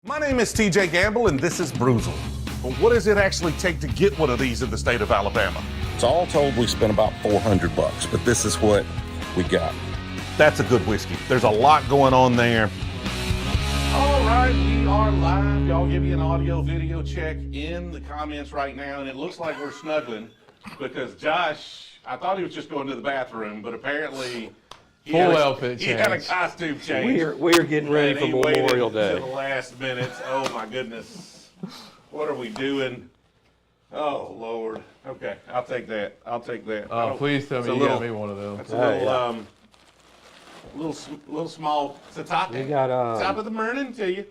My name is TJ Gamble, and this is Brewzle. But what does it actually take to get one of these in the state of Alabama? So all told, we spent about $400, but this is what we got. That's a good whiskey. There's a lot going on there. All right, we are live. Y'all give me an audio video check in the comments right now, and it looks like we're snuggling because Josh, I thought he was just going to the bathroom, but apparently he had a costume change. We're getting ready for Memorial Day. To the last minutes. Oh my goodness. What are we doing? Oh Lord. Okay, I'll take that. Oh, please tell me you got me one of those. That's a little small. It's a top. We got top of the morning to you.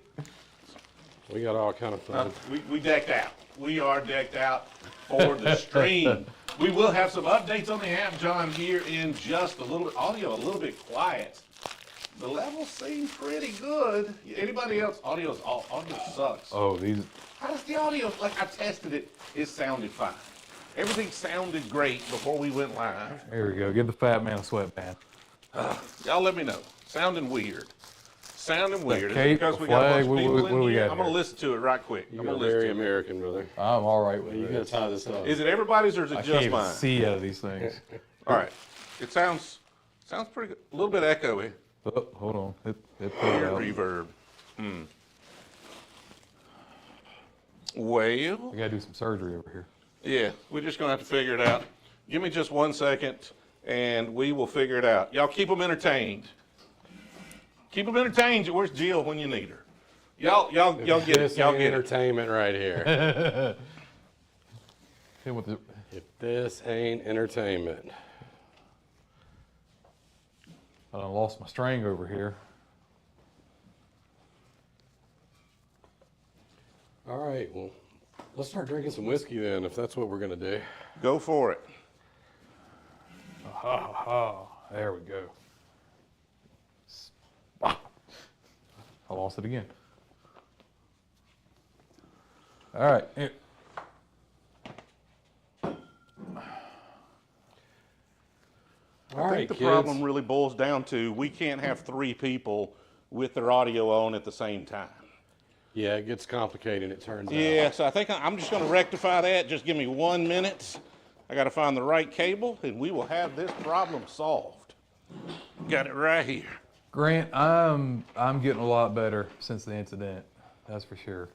we got all kind of fun. We decked out. We are decked out for the stream. We will have some updates on the app, John, here in just a little bit. Audio a little bit quiet. The levels seem pretty good. Anybody else? Audio sucks. Oh, these. How does the audio? Like I tested it. It sounded fine. Everything sounded great before we went live. There we go. Give the fat man a sweatband. Y'all let me know. Sounding weird. Is it cape, because we a got a bunch flag, of people what in we here? got I'm gonna here? listen to it right quick. I'm You're gonna listen very to it. American, brother. I'm all right with You it. gotta tie this up. Is it everybody's or is it I can't just even mine? see out of these things. All right. It sounds pretty good. A little bit echoey. Oh, hold on. It put it Ear out. reverb. Well, We gotta do some surgery over here. yeah, we're just gonna have to figure it out. Give me just 1 second, and we will figure it out. Y'all keep them entertained. Keep them entertained. Where's Jill when you need her? Y'all get it. This Y'all ain't get it. entertainment right here. Hit with the, If this ain't entertainment. I done lost my string over here. All right, well, let's start drinking some whiskey then, if that's what we're gonna do. Go for it. There we go. I lost it again. All right. Here. All I right, think the kids. problem really boils down to we can't have 3 people with their audio on at the same time. Yeah, it gets complicated, it turns out. Yeah, so I think I'm just going to rectify that. Just give me 1 minute. I got to find the right cable, and we will have this problem solved. Got it right here. Grant, I'm getting a lot better since the incident. That's for sure.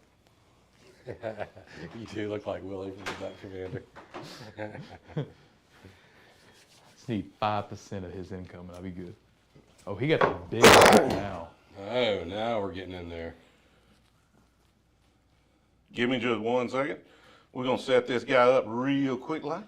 You do look like Willie from the Duck Commander. Just need 5% of his income and I'll be good. Oh, he got the big one now. Oh, now we're getting in there. Give me just 1 second. We're going to set this guy up real quick like.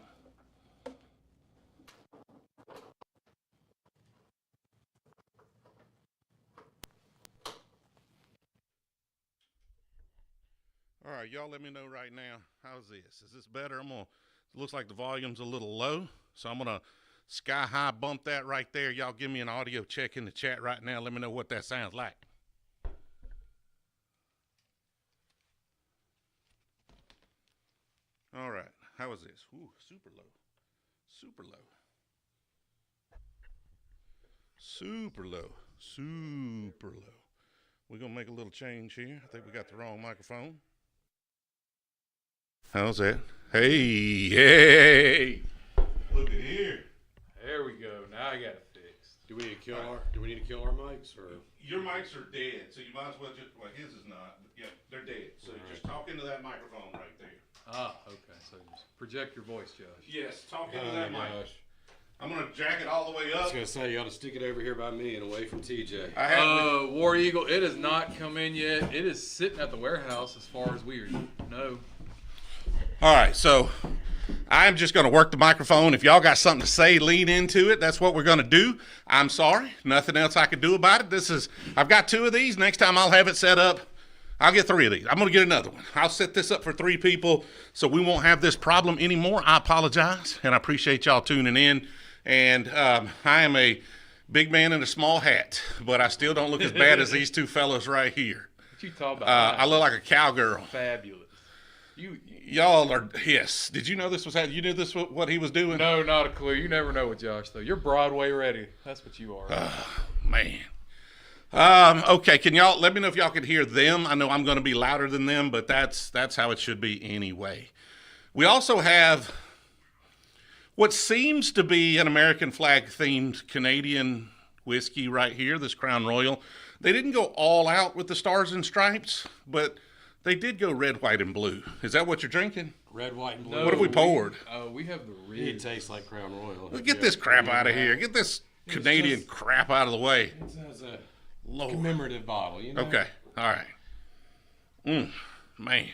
All right, y'all let me know right now. How's this? Is this better? It looks like the volume's a little low, so I'm gonna sky high bump that right there. Y'all give me an audio check in the chat right now. Let me know what that sounds like. All right, how is this? Ooh, super low. Super low. Super low. Super low. We're gonna make a little change here. I think we got the wrong microphone. How's that? Hey. Look at here. There we go. Now I got it fixed. Do we need to kill our mics or? Your mics are dead, so you might as well his is not. But yeah, they're dead. So just talk into that microphone right there. Ah, okay. So just project your voice, Josh. Yes, talk into that mic. Gosh. I'm gonna jack it all the way I up. was gonna say you ought to stick it over here by me and away from TJ. I have War Eagle, it has not come in yet. It is sitting at the warehouse as far as we know. All right, so I'm just going to work the microphone. If y'all got something to say, lean into it. That's what we're going to do. I'm sorry. Nothing else I can do about it. I've got 2 of these. Next time I'll have it set up. I'll get 3 of these. I'm going to get another one. I'll set this up for 3 people so we won't have this problem anymore. I apologize, and I appreciate y'all tuning in. And I am a big man in a small hat, but I still don't look as bad as these 2 fellas right here. What you talking about? I look like a cowgirl. Fabulous. Y'all are, yes. Did you know this was happening? You knew this was what he was doing? No, not a clue. You never know with Josh, though. You're Broadway ready. That's what you are. Man. Okay, can y'all let me know if y'all can hear them? I know I'm going to be louder than them, but that's how it should be anyway. We also have what seems to be an American flag themed Canadian whiskey right here, this Crown Royal. They didn't go all out with the stars and stripes, but they did go red, white, and blue. Is that what you're drinking? Red, white, and blue. What have we poured? We have the Riz. It tastes like Crown Royal. Get this crap out of here. Get this Canadian crap out of the way. It has a Lord. commemorative bottle, you know? Okay, all right. Man.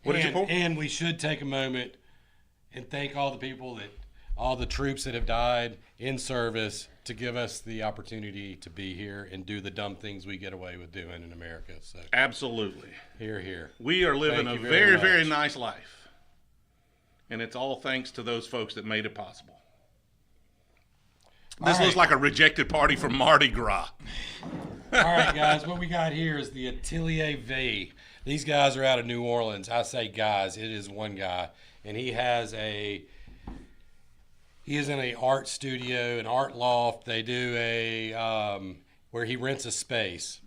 What did you pour? And we should take a moment and thank all the troops that have died in service to give us the opportunity to be here and do the dumb things we get away with doing in America. So Absolutely. here. We are living Thank a you very, very very much. nice life. And it's all thanks to those folks that made it possible. This looks like a rejected party from Mardi Gras. All right, guys, what we got here is the Atelier V. These guys are out of New Orleans. I say guys, it is one guy, and he is in a art studio, an art loft. They do where he rents a space,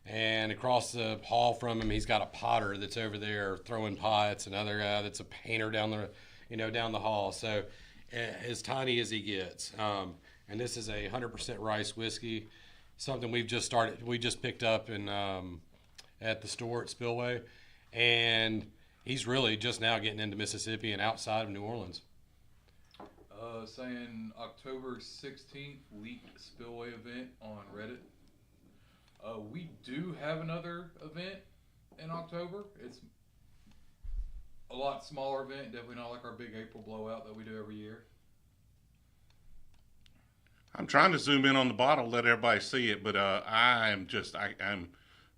and across the hall from him, he's got a potter that's over there throwing pots. Another guy that's a painter down the hall. So as tiny as he gets. And this is a 100% rice whiskey, something we just picked up at the store at Spillway, and he's really just now getting into Mississippi and outside of New Orleans. Saying October 16th, leaked Spillway event on Reddit. We do have another event in October. It's a lot smaller event, definitely not like our big April blowout that we do every year. I'm trying to zoom in on the bottle, let everybody see it, but I'm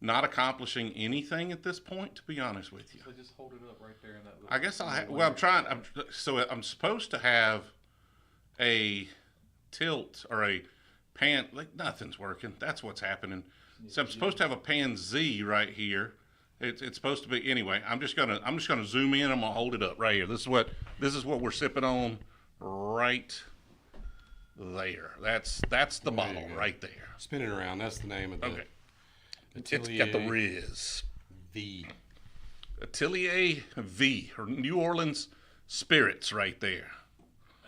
not accomplishing anything at this point, to be honest with you. So just hold it up right there in that little... I guess I'm supposed to have a tilt or a pan, like nothing's working. That's what's happening. So I'm supposed to have a pan Z right here. It's supposed to be, anyway, I'm just gonna zoom in. I'm gonna hold it up right here. This is what we're sipping on right there. That's the bottle right there. Spin it around. That's the name of the Okay. Atelier. It's got the Riz. V. Atelier V, or New Orleans Spirits right there.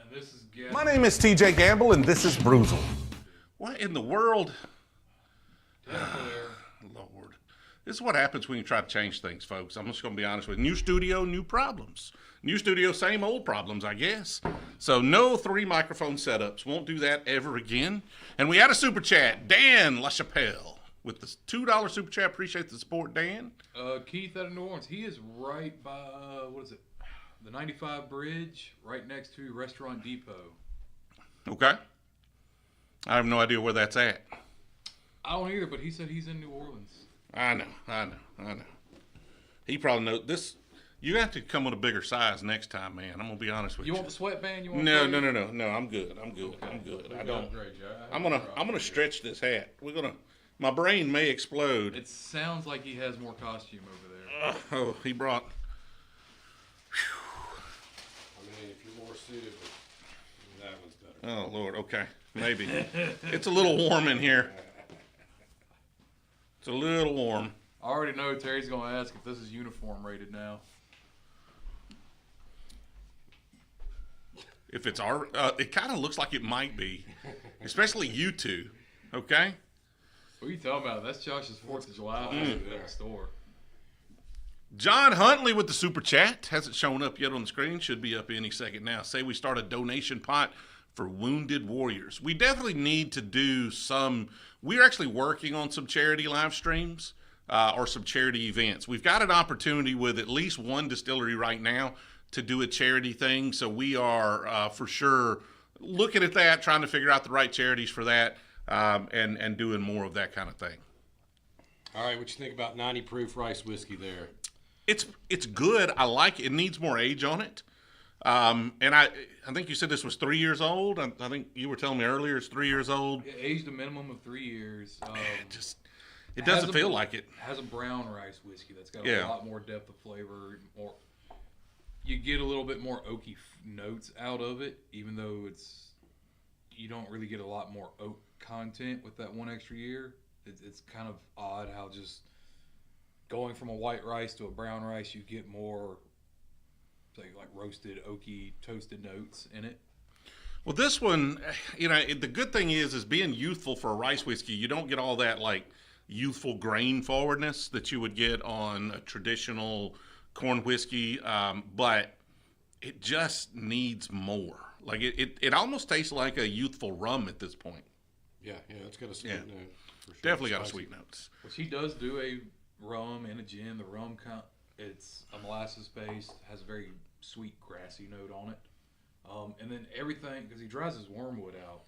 And this is Guess. My name is TJ Gamble, and this is Brewzle. What in the world? There. Lord. This is what happens when you try to change things, folks. I'm just going to be honest with you. New studio, new problems. New studio, same old problems, I guess. So no 3 microphone setups. Won't do that ever again. And we had a super chat. Dan LaChapelle with the $2 super chat. Appreciate the support, Dan. Keith out of New Orleans. He is right by, the 95 bridge, right next to Restaurant Depot. Okay. I have no idea where that's at. I don't either, but he said he's in New Orleans. I know. He probably knows this. You have to come with a bigger size next time, man. I'm gonna be honest with you. You want the sweatband? You want No. I'm good. I'm good. I don't. Great, Joe. I'm gonna stretch this hat. My brain may explode. It sounds like he has more costume over there. Oh, he brought. I mean, if you're more suited, that one's better. Oh Lord. Okay. Maybe. It's a little warm in here. It's a little warm. I already know Terry's gonna ask if this is uniform rated now. If it's our, it kind of looks like it might be, especially you two. Okay. What are you talking about? That's Josh's 4th of July at the store. John Huntley with the super chat. Hasn't shown up yet on the screen. Should be up any second now. Say we start a donation pot for wounded warriors. We definitely need to do some. We're actually working on some charity live streams or some charity events. We've got an opportunity with at least one distillery right now to do a charity thing. So we are for sure looking at that, trying to figure out the right charities for that, and doing more of that kind of thing. All right, what you think about 90 proof rice whiskey there? It's good. I like it. It needs more age on it. And I think you said this was 3 years old. I think you were telling me earlier it's 3 years old. It aged a minimum of 3 years. It doesn't feel like it. Has a brown rice whiskey that's got Yeah. a lot more depth of flavor. You get a little bit more oaky notes out of it, even though you don't really get a lot more oak content with that 1 extra year. It's kind of odd how just going from a white rice to a brown rice, you get more like roasted, oaky, toasted notes in it. Well, this one, the good thing is being youthful for a rice whiskey, you don't get all that like youthful grain forwardness that you would get on a traditional corn whiskey, but it just needs more. Like it almost tastes like a youthful rum at this point. Yeah, it's got a sweet note. For sure. Definitely got a Spicy. sweet notes. Which he does do a rum and a gin. The rum, it's a molasses based, has a very sweet grassy note on it. And then everything, because he dries his wormwood out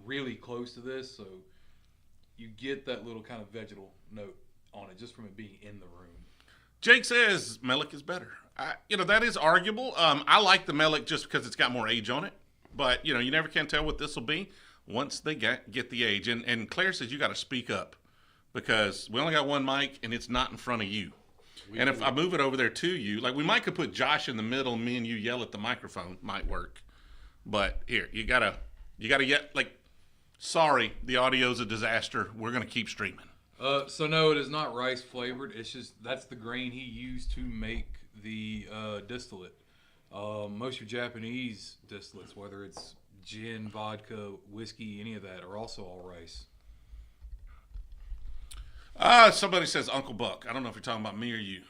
really close to this, so you get that little kind of vegetal note on it just from it being in the room. Jake says Melick is better. That is arguable. I like the Melick just because it's got more age on it, but you never can tell what this will be once they get the age. And Claire says you got to speak up because we only got one mic and it's not in front of you. And if I move it over there to you, like we might could put Josh in the middle, and me and you yell at the microphone, might work. But here, you gotta get like, sorry, the audio's a disaster. We're gonna keep streaming. So no, it is not rice flavored. It's just that's the grain he used to make the distillate. Most of your Japanese distillates, whether it's gin, vodka, whiskey, any of that, are also all rice. Somebody says Uncle Buck. I don't know if you're talking about me or you.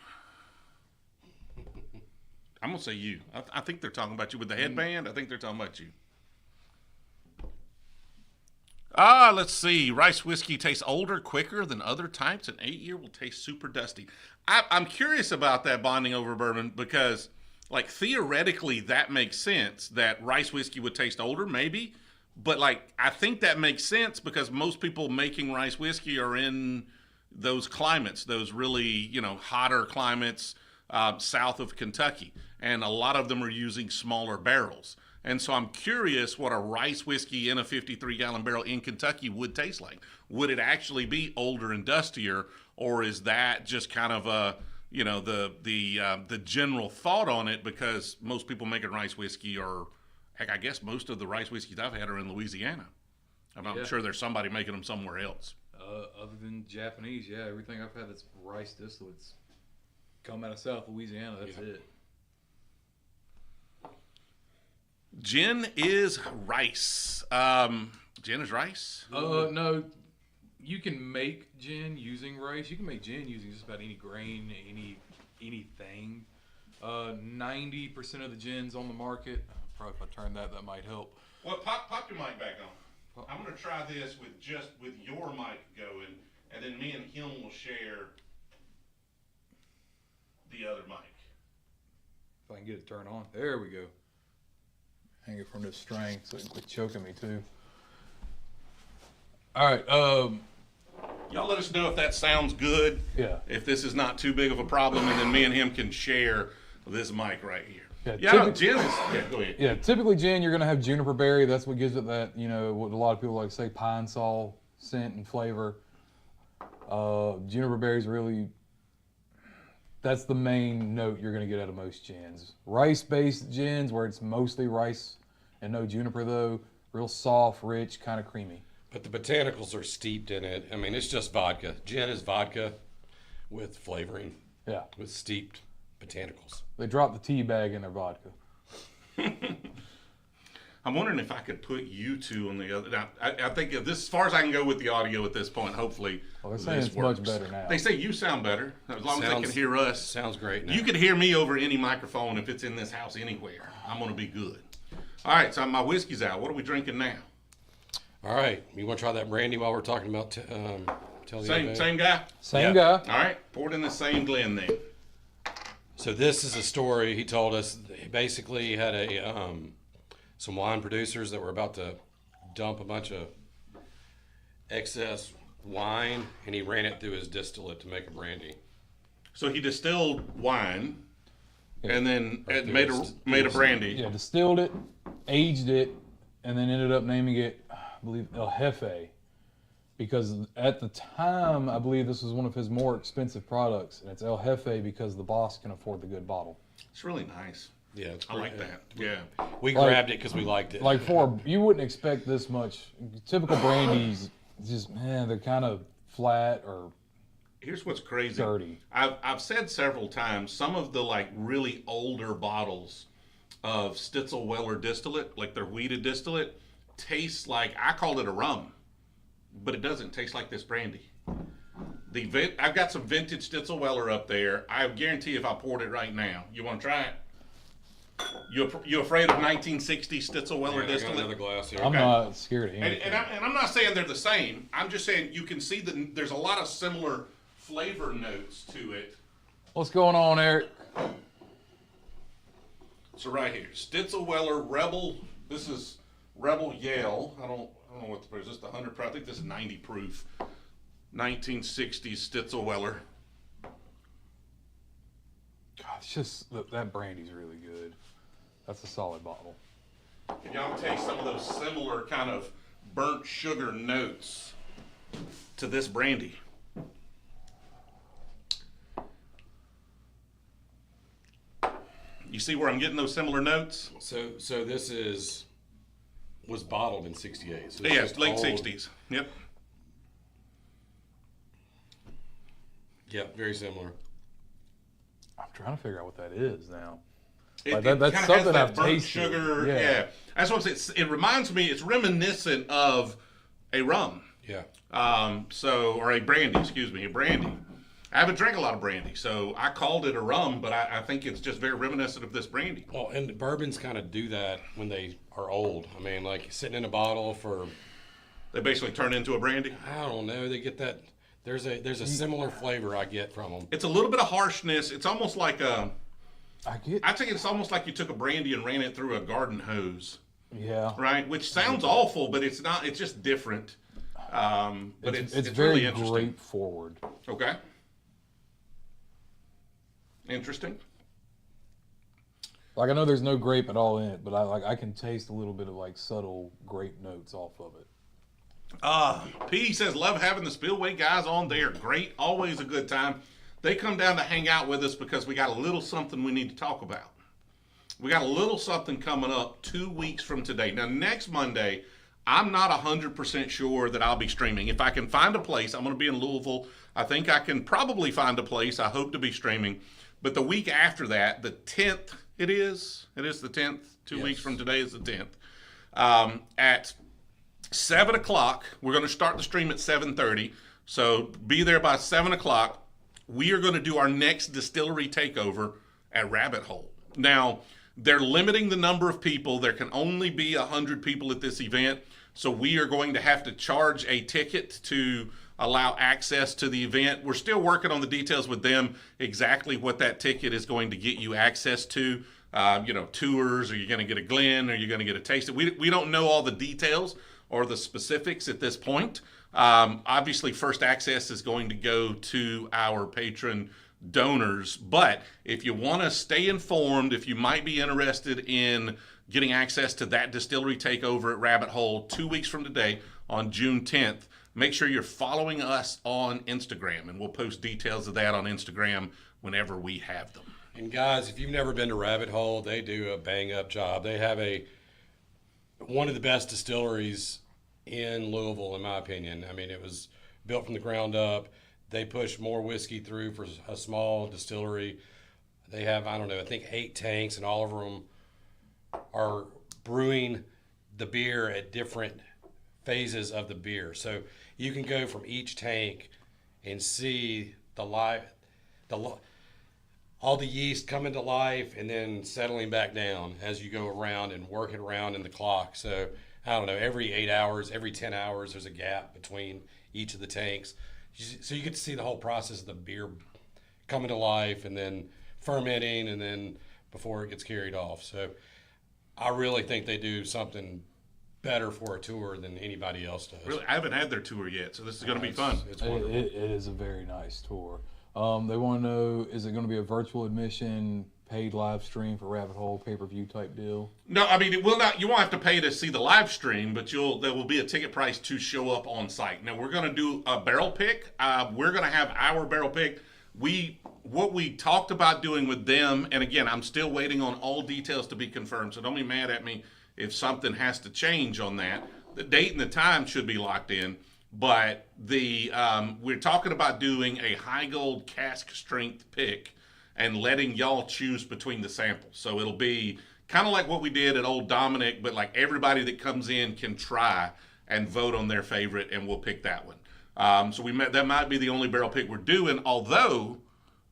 I'm going to say you. I think they're talking about you with the headband. I think they're talking about you. Let's see. Rice whiskey tastes older, quicker than other types. An 8-year will taste super dusty. I'm curious about that bonding over bourbon because, like, theoretically that makes sense that rice whiskey would taste older, maybe. But, like, I think that makes sense because most people making rice whiskey are in those climates, those really, hotter climates south of Kentucky. And a lot of them are using smaller barrels. And so I'm curious what a rice whiskey in a 53-gallon barrel in Kentucky would taste like. Would it actually be older and dustier, or is that just kind of the general thought on it because most people making rice whiskey are, heck, I guess most of the rice whiskeys I've had are in Louisiana. I'm sure there's somebody making them somewhere else. Other than Japanese, everything I've had that's rice distillates come out of South Louisiana. That's it. Gin is rice. Gin is rice? No. You can make gin using rice. You can make gin using just about any grain, anything. 90% of the gins on the market. Probably if I turn that might help. Well, pop your mic back on. I'm going to try this with your mic going, and then me and him will share the other mic. If I can get it turned on. There we go. Hang it from this string so it can quit choking me too. All right. Y'all let us know if that sounds good. Yeah. If this is not too big of a problem, and then me and him can share this mic right here. Yeah, gin is. Yeah, go ahead. Yeah, typically gin, you're gonna have juniper berry. That's what gives it that, what a lot of people like to say, pine sol scent and flavor. Juniper berries really. That's the main note you're gonna get out of most gins. Rice-based gins, where it's mostly rice and no juniper though, real soft, rich, kind of creamy. But the botanicals are steeped in it. I mean, it's just vodka. Gin is vodka with flavoring. Yeah. With steeped botanicals. They drop the tea bag in their vodka. I'm wondering if I could put you two on the other. Now, I think this, as far as I can go with the audio at this point, hopefully. Well, they're saying it's much better now. They say you sound better as long as they can hear us. Sounds great now. You could hear me over any microphone if it's in this house anywhere. I'm going to be good. All right, so my whiskey's out. What are we drinking now? All right, you want to try that brandy while we're talking about Same guy? Same guy. All right, pour it in the same Glen then. So this is a story he told us. He basically had some wine producers that were about to dump a bunch of excess wine, and he ran it through his distillate to make a brandy. So he distilled wine, and then made a brandy. Yeah, distilled it, aged it, and then ended up naming it, I believe, El Jefe. Because at the time, I believe this was one of his more expensive products, and it's El Jefe because the boss can afford the good bottle. It's really nice. Yeah, it's I like that. Yeah. We grabbed it because we liked it. Like you wouldn't expect this much. Typical brandies, just they're kind of flat or Here's what's crazy. dirty. I've said several times, some of the like really older bottles of Stitzel-Weller distillate, like their wheated distillate, tastes like, I call it a rum, but it doesn't taste like this brandy. I've got some vintage Stitzel-Weller up there. I guarantee if I poured it right now, you want to try it? You afraid of 1960 Stitzel-Weller I got distillate? another glass here. I'm not scared of And, anything. and I'm not saying they're the same. I'm just saying you can see that there's a lot of similar flavor notes to it. What's going on, Eric? So right here, Stitzel-Weller Rebel. This is Rebel Yale. I don't know what the is this the 100 proof? I think this is 90 proof. 1960s Stitzel-Weller. God, it's just that brandy's really good. That's a solid bottle. And y'all can taste some of those similar kind of burnt sugar notes to this brandy. You see where I'm getting those similar notes? So this was bottled in '68. So Yeah, just late old. 60s. Yep. Yep, very similar. I'm trying to figure out what that is now. It, Like it that's kinda something has that I've burnt tasted. sugar. Yeah. Yeah. That's what I'm saying. It reminds me, it's reminiscent of a rum. Yeah. Or a brandy, excuse me, a brandy. I haven't drank a lot of brandy, so I called it a rum, but I think it's just very reminiscent of this brandy. Well, and bourbons kind of do that when they are old. I mean, like sitting in a bottle for, They basically turn into a brandy. I don't know, they get that. There's a similar flavor I get from them. It's a little bit of harshness. It's almost like I think it's almost like you took a brandy and ran it through a garden hose, yeah. right? Which sounds awful, but it's not. It's just different. But it's very really interesting. grape forward. Okay. Interesting. Like I know there's no grape at all in it, but I can taste a little bit of like subtle grape notes off of it. P says, love having the Spillway guys on. They are great. Always a good time. They come down to hang out with us because we got a little something we need to talk about. We got a little something coming up 2 weeks from today. Now, next Monday, I'm not 100% sure that I'll be streaming. If I can find a place, I'm going to be in Louisville. I think I can probably find a place. I hope to be streaming. But the week after that, the 10th, it is the 10th. 2 weeks from today is the 10th. At 7 o'clock, we're going to start the stream at 7:30. So be there by 7 o'clock. We are going to do our next distillery takeover at Rabbit Hole. Now, they're limiting the number of people. There can only be 100 people at this event. So we are going to have to charge a ticket to allow access to the event. We're still working on the details with them, exactly what that ticket is going to get you access to. Tours, are you going to get a Glen? Are you going to get a taste? We don't know all the details or the specifics at this point. Obviously, first access is going to go to our patron donors. But if you want to stay informed, if you might be interested in getting access to that distillery takeover at Rabbit Hole 2 weeks from today on June 10th, make sure you're following us on Instagram, and we'll post details of that on Instagram whenever we have them. And guys, if you've never been to Rabbit Hole, they do a bang up job. They have one of the best distilleries in Louisville, in my opinion. I mean, it was built from the ground up. They push more whiskey through for a small distillery. They have, I think 8 tanks, and all of them are brewing the beer at different phases of the beer. So you can go from each tank and see all the yeast coming to life and then settling back down as you go around and work it around in the clock. So I don't know, every 8 hours, every 10 hours, there's a gap between each of the tanks. So you get to see the whole process of the beer coming to life and then fermenting and then before it gets carried off. So I really think they do something better for a tour than anybody else does. Really, I haven't had their tour yet, so this is going to be fun. It's wonderful. It is a very nice tour. They want to know, is it going to be a virtual admission, paid live stream for Rabbit Hole, pay-per-view type deal? No, I mean, it will not. You won't have to pay to see the live stream, but there will be a ticket price to show up on site. Now, we're going to do a barrel pick. We're going to have our barrel pick. We what we talked about doing with them, and again, I'm still waiting on all details to be confirmed, so don't be mad at me if something has to change on that. The date and the time should be locked in, but we're talking about doing a Heigold cask strength pick and letting y'all choose between the samples. So it'll be kind of like what we did at Old Dominick, but like everybody that comes in can try and vote on their favorite, and we'll pick that one. So that might be the only barrel pick we're doing. Although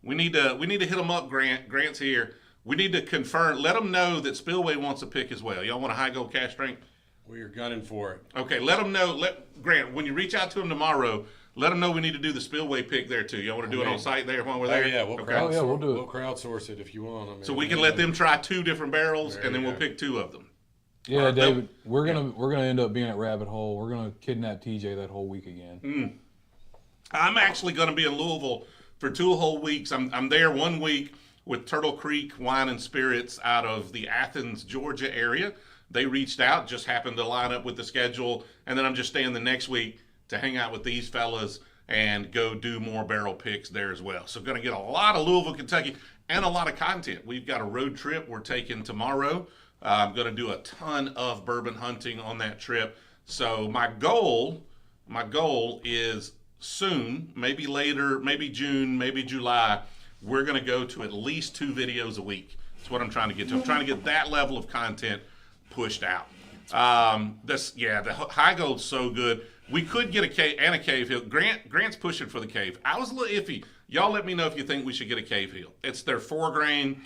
we need to hit them up. Grant's here. We need to confirm. Let them know that Spillway wants a pick as well. Y'all want a Heigold cask strength? We are gunning for it. Okay, let them know. Grant, when you reach out to them tomorrow, let them know we need to do the Spillway pick there too. Y'all want to do it on site there while we're there? Yeah, we'll do it. We'll crowdsource it if you want. I mean, so we can let them try 2 different barrels, and then we'll pick 2 of them. Yeah, David, we're gonna end up being at Rabbit Hole. We're gonna kidnap TJ that whole week again. I'm actually going to be in Louisville for 2 whole weeks. I'm there 1 week with Turtle Creek Wine and Spirits out of the Athens, Georgia area. They reached out, just happened to line up with the schedule, and then I'm just staying the next week to hang out with these fellas and go do more barrel picks there as well. So going to get a lot of Louisville, Kentucky, and a lot of content. We've got a road trip we're taking tomorrow. I'm going to do a ton of bourbon hunting on that trip. So my goal is soon, maybe later, maybe June, maybe July, we're going to go to at least 2 videos a week. That's what I'm trying to get to. I'm trying to get that level of content pushed out. The Heigold's so good. We could get a cave and a Cavehill. Grant's pushing for the cave. I was a little iffy. Y'all let me know if you think we should get a Cavehill. It's their 4 grain.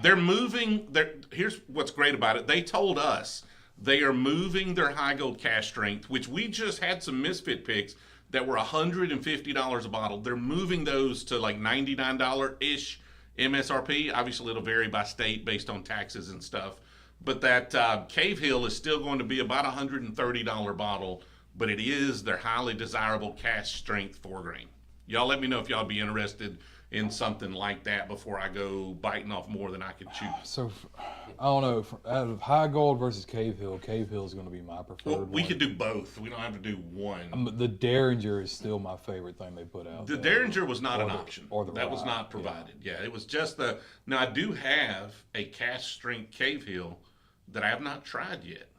They're moving. Here's what's great about it. They told us they are moving their Heigold cask strength, which we just had some misfit picks that were $150 a bottle. They're moving those to like $99-ish MSRP. Obviously, it'll vary by state based on taxes and stuff. But that Cavehill is still going to be about $130 bottle, but it is their highly desirable cask strength 4 grain. Y'all let me know if y'all be interested in something like that before I go biting off more than I can chew. So, I don't know. Out of Heigold versus Cavehill, Cavehill is going to be my preferred one. We could do both. We don't have to do one. The Derringer is still my favorite thing they put out. The Derringer was not an option. That was rye, not provided. Yeah, it was just the... Now, I do have a cask strength Cavehill that I have not tried yet,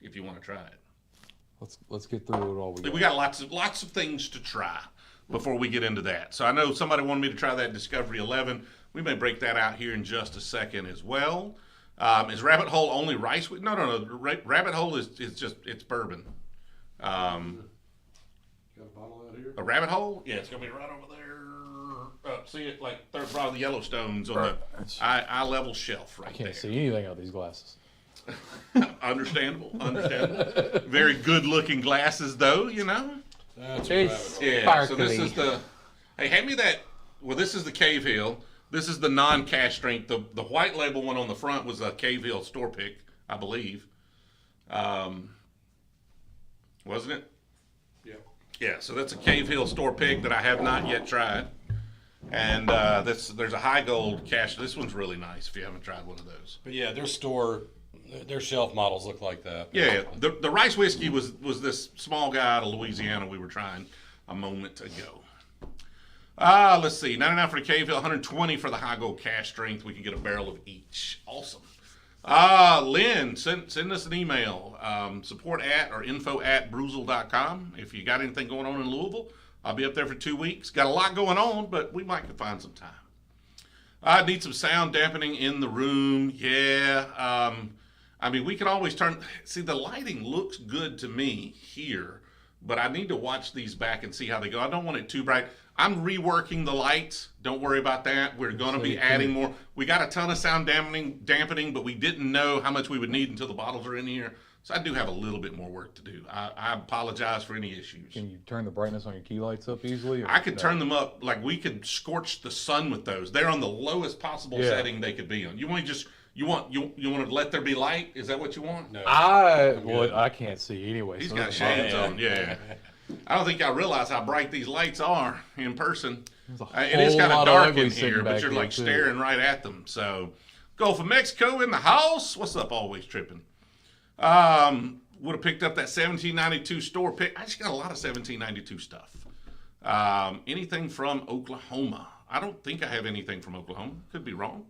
if you want to try it. Let's get through it all. We got lots of things to try before we get into that. So I know somebody wanted me to try that Discovery 11. We may break that out here in just a second as well. Is Rabbit Hole only rice? No. Rabbit Hole is just, it's bourbon. Got a bottle out here? A Rabbit Hole? Yeah, it's going to be right over there. See it like third probably the Yellowstones on the eye level shelf right there. I can't see anything out of these glasses. Understandable. Very good looking glasses though, you know. That's Yeah, so this is hey, hand me that. Well, this is the Cavehill. This is the non-cask strength. The white label one on the front was a Cavehill store pick, I believe. Wasn't it? Yeah. Yeah, so that's a Cavehill store pick that I have not yet tried. And there's a Heigold cask. This one's really nice if you haven't tried one of those. But yeah, their shelf models look like that. Yeah, the rice whiskey was this small guy out of Louisiana we were trying a moment ago. Let's see, 99 for the Cavehill, 120 for the Heigold cask strength. We can get a barrel of each. Awesome. Lynn, send us an email, support at or info at Brewzle.com. If you got anything going on in Louisville, I'll be up there for 2 weeks. Got a lot going on, but we might could find some time. I need some sound dampening in the room. Yeah. I mean, we can always see, the lighting looks good to me here, but I need to watch these back and see how they go. I don't want it too bright. I'm reworking the lights. Don't worry about that. We're going to be adding more. We got a ton of sound dampening, but we didn't know how much we would need until the bottles are in here. So I do have a little bit more work to do. I apologize for any issues. Can you turn the brightness on your key lights up easily? I could turn them up, like we could scorch the sun with those. They're on the lowest possible setting they could be on. You want to let there be light? Is that what you want? No. I can't see anyway. He's got shades on. Yeah. I don't think y'all realize how bright these lights are in person. It is kind of dark in here, but you're like staring right at them. So, Gulf of Mexico in the house. What's up? Always tripping. Would have picked up that 1792 store pick. I just got a lot of 1792 stuff. Anything from Oklahoma. I don't think I have anything from Oklahoma. Could be wrong.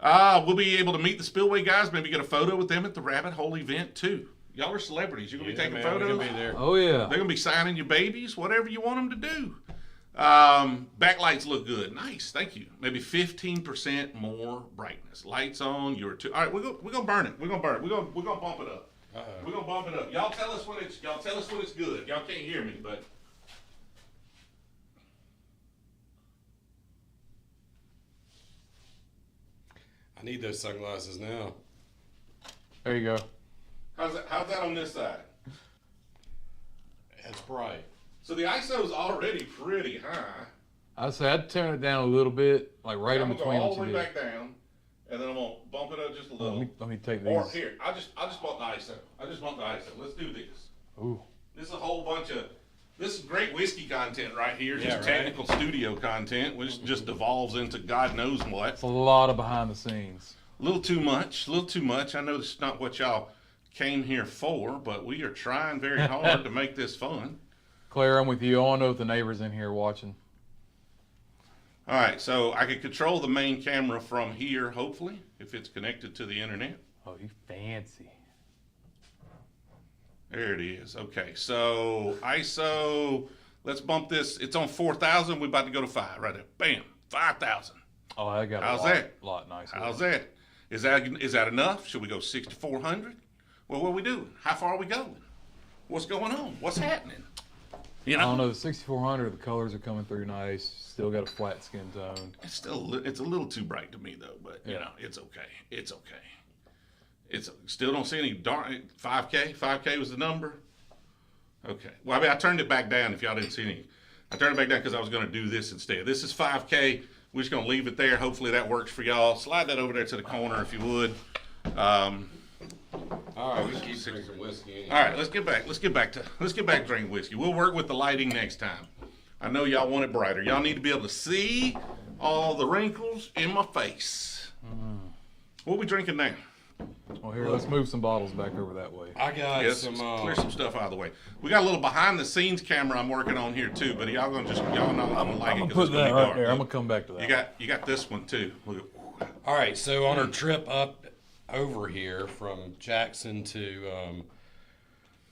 We'll be able to meet the Spillway guys, maybe get a photo with them at the Rabbit Hole event too. Y'all are celebrities. You're going to be taking photos. We're gonna be there. Oh, yeah. They're going to be signing your babies, whatever you want them to do. Backlights look good. Nice. Thank you. Maybe 15% more brightness. Lights on. You're too. All right, we're going to burn it. We're going to burn it. We're going to bump it up. We're going to bump it up. Y'all tell us when it's good. Y'all can't hear me, but I need those sunglasses now. There you go. how's that on this side? It's bright. So the ISO's already pretty high. I'd turn it down a little bit, like right in I'm between gonna go all what the you way did. back down, and then I'm gonna bump it up just a little. Let me take Or these. here, I just want the ISO. I just want the ISO. Let's do this. Ooh. This is a whole bunch of. This is great whiskey content right here. Yeah, Just right. technical studio content, which just devolves into God knows what. It's a lot of behind the scenes. A little too much. A little too much. I know this is not what y'all came here for, but we are trying very hard to make this fun. Claire, I'm with you. I want to know if the neighbor's in here watching. All right, so I can control the main camera from here, hopefully, if it's connected to the internet. Oh, you fancy. There it is. Okay, so ISO, let's bump this. It's on 4,000. We're about to go to 5 right there. Bam, 5,000. Oh, I got How's a lot, that? lot nicer. How's that? Is that enough? Should we go 6,400? Well, what are we doing? How far are we going? What's going on? What's happening? You I don't know, know. The 6400, the colors are coming through nice. Still got a flat skin tone. it's a little too bright to me though. But you Yeah. know, it's okay. It's okay. It's still don't see any dark 5K. 5K was the number. Okay. Well, I mean, I turned it back down. If y'all didn't see any, I turned it back down because I was going to do this instead. This is 5K. We're just going to leave it there. Hopefully that works for y'all. Slide that over there to the corner if you would. All right, we can keep drinking whiskey. Anyway. All right, let's get back to drinking whiskey. We'll work with the lighting next time. I know y'all want it brighter. Y'all need to be able to see all the wrinkles in my face. What are we drinking now? Well, here, let's move some bottles back over that way. I got Yes, some. clear some stuff out of the way. We got a little behind the scenes camera I'm working on here too, but y'all know I'm gonna like I'm it gonna because put it's gonna that be right dark. there. I'm Look, gonna come back to that. you got this one too. Look at, All right, so on our trip up over here from Jackson to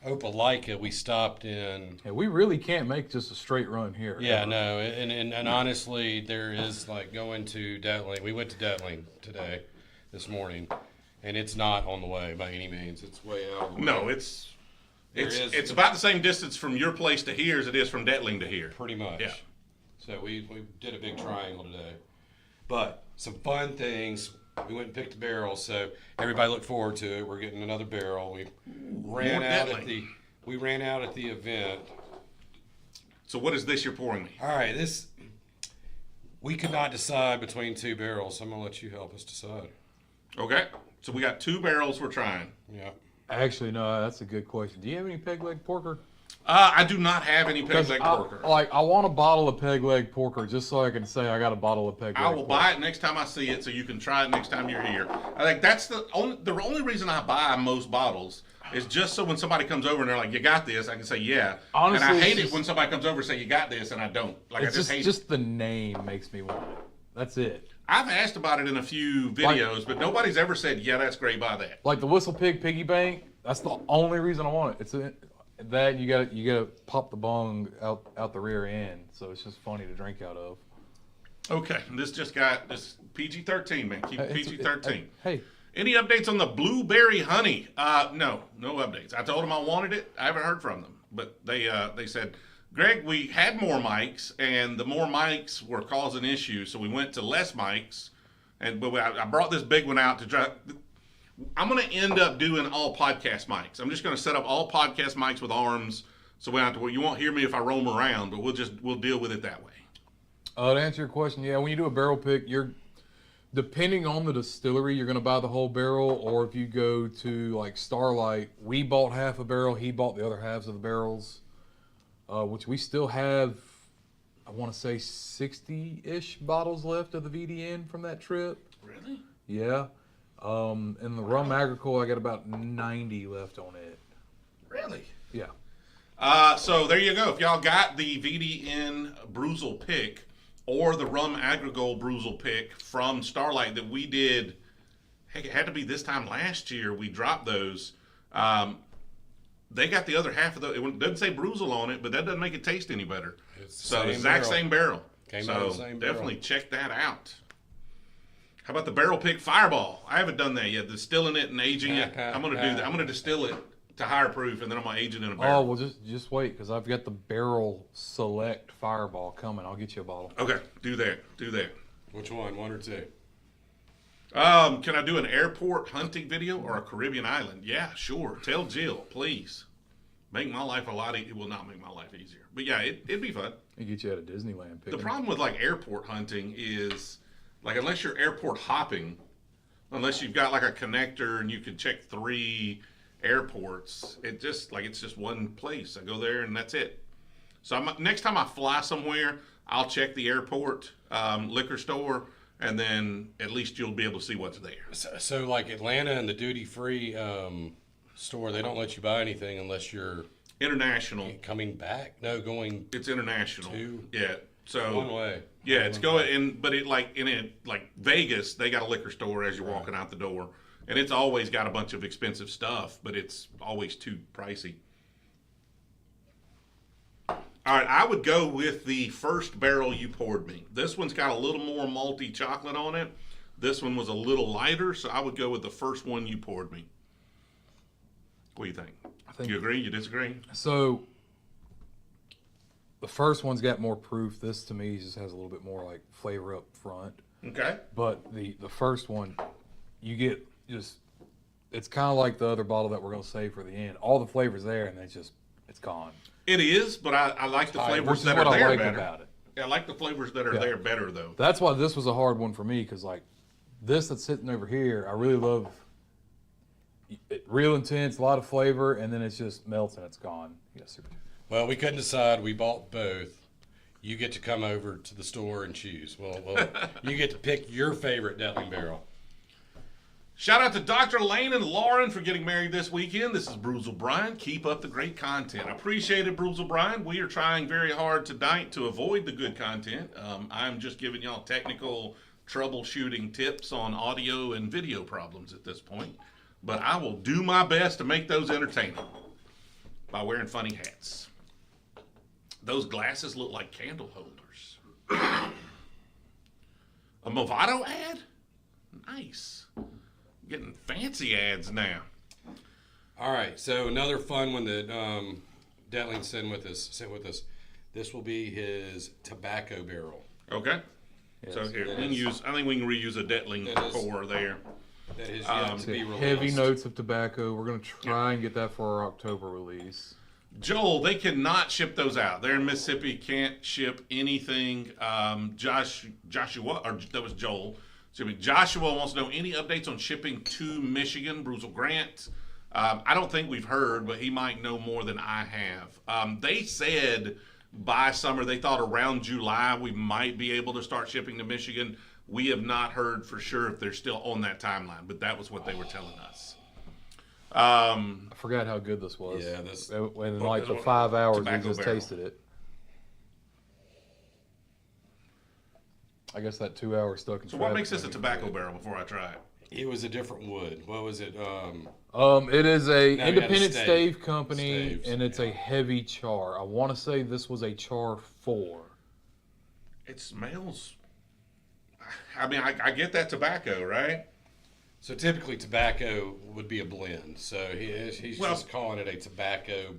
Opelika, we stopped in. Yeah, we really can't make just a straight run here. Yeah, no, and honestly, there is like going to Dettling. We went to Dettling today, this morning, and it's not on the way by any means. It's way out of the way. no, it's is- it's about the same distance from your place to here as it is from Dettling to here. Pretty much. Yeah. So we did a big triangle today. But some fun things. We went and picked a barrel, so everybody look forward to it. We're getting another barrel. We ran out at the event. So what is this you're pouring me? All right, we could not decide between two barrels, so I'm gonna let you help us decide. Okay, so we got 2 barrels we're trying. Yeah. Actually, no, that's a good question. Do you have any peg leg porker? I do not have any peg leg porker. I want a bottle of peg leg porker just so I can say I got a bottle of peg leg I will porker. buy it next time I see it, so you can try it next time you're here. I think that's the only reason I buy most bottles is just so when somebody comes over and they're like, "You got this," I can say, "Yeah." Honestly, and I it's hate it just- when somebody comes over and say, "You got this," and I don't. Like It's I just hate it. just the name makes me want it. That's it. I've asked about it in a few videos, but nobody's ever said, "Yeah, that's great. Buy that." Like the Whistle Pig piggy bank. That's the only reason I want it. That you gotta pop the bung out the rear end, so it's just funny to drink out of. Okay, this just got this PG-13, man. Keep it It's- PG-13. Hey, Any updates on the blueberry honey? No updates. I told them I wanted it. I haven't heard from them, but they said, Greg, we had more mics, and the more mics were causing issues, so we went to less mics. But I brought this big one out to try. I'm going to end up doing all podcast mics. I'm just going to set up all podcast mics with arms, so we don't have to. Well, you won't hear me if I roam around, but we'll deal with it that way. to answer your question, yeah, when you do a barrel pick, you're depending on the distillery, you're going to buy the whole barrel, or if you go to like Starlight, we bought half a barrel, he bought the other halves of the barrels, which we still have. I want to say 60-ish bottles left of the VDN from that trip. Really? Yeah. And the rum agricole, I got about 90 left on it. Really? Yeah. So there you go. If y'all got the VDN Brewzle Pick, or the rum agricole Brewzle Pick from Starlight that we did. Heck, it had to be this time last year. We dropped those. They got the other half of the. It doesn't say Brewzle on it, but that doesn't make it taste any better. It's So exact same barrel. Came so out of the same barrel. definitely check that out. How about the Barrel Pick Fireball? I haven't done that yet. Distilling it and aging it. I'm gonna do that. I'm gonna distill it to higher proof, and then I'm gonna age it in a barrel. Oh well, just wait, because I've got the Barrel Select Fireball coming. I'll get you a bottle. Okay, do that. Do that. Which one? One or two? Can I do an airport hunting video or a Caribbean island? Yeah, sure. Tell Jill, please. Make my life a lot easier. It will not make my life easier. But yeah, it'd be fun. I'll get you out of Disneyland. The problem with like airport hunting is, like, unless you're airport hopping, unless you've got like a connector and you can check 3 airports, it's just one place. I go there and that's it. So next time I fly somewhere, I'll check the airport liquor store, and then at least you'll be able to see what's there. So like Atlanta and the duty free store, they don't let you buy anything unless you're International. coming back. No, going It's international. Two. Yeah. So one way. yeah, it's going in, but like Vegas, they got a liquor store as you're walking out the door, and it's always got a bunch of expensive stuff, but it's always too pricey. All right, I would go with the first barrel you poured me. This one's got a little more malty chocolate on it. This one was a little lighter, so I would go with the first one you poured me. What do you think? You agree? You disagree? So the first one's got more proof. This to me just has a little bit more like flavor up front. Okay. But the first one, you get just, it's kind of like the other bottle that we're going to save for the end. All the flavor's there, and it's gone. It is, but I like the Which flavors is that what are I there like better. about it. Yeah, I like the flavors that are there better, though. That's why this was a hard one for me, because like this that's sitting over here, I really love it, real intense, a lot of flavor, and then it's just melts and it's gone. Yes, sir. Well, we couldn't decide. We bought both. You get to come over to the store and choose. Well, you get to pick your favorite Dettling barrel. Shout out to Dr. Lane and Lauren for getting married this weekend. This is Brewzle Brian. Keep up the great content. I appreciate it, Brewzle Brian. We are trying very hard tonight to avoid the good content. I'm just giving y'all technical troubleshooting tips on audio and video problems at this point. But I will do my best to make those entertaining by wearing funny hats. Those glasses look like candle holders. A Movado ad? Nice. Getting fancy ads now. All right, so another fun one that Dettling sent with us. This will be his tobacco barrel. Okay. Yes. So here, I think we can reuse a Dettling pour there. That is yet to be released. Heavy notes of tobacco. We're going to try and get that for our October release. Joel, they cannot ship those out. They're in Mississippi, can't ship anything. Joshua, or that was Joel. Joshua wants to know any updates on shipping to Michigan, Brewzle Grant. I don't think we've heard, but he might know more than I have. They said by summer, they thought around July we might be able to start shipping to Michigan. We have not heard for sure if they're still on that timeline, but that was what they were telling us. I forgot how good this was. Yeah, this. In like the 5 hours we Tobacco just barrel. tasted it. I guess that 2 hours stuck in So what makes this a tobacco barrel before I try it? It was a different wood. What was it? It is a Now we got a independent stave. stave company, Staves, and it's a heavy char. I want to say this was a char 4. It smells. I mean, I get that tobacco, right? So typically tobacco would be a blend. So he's just calling it a tobacco.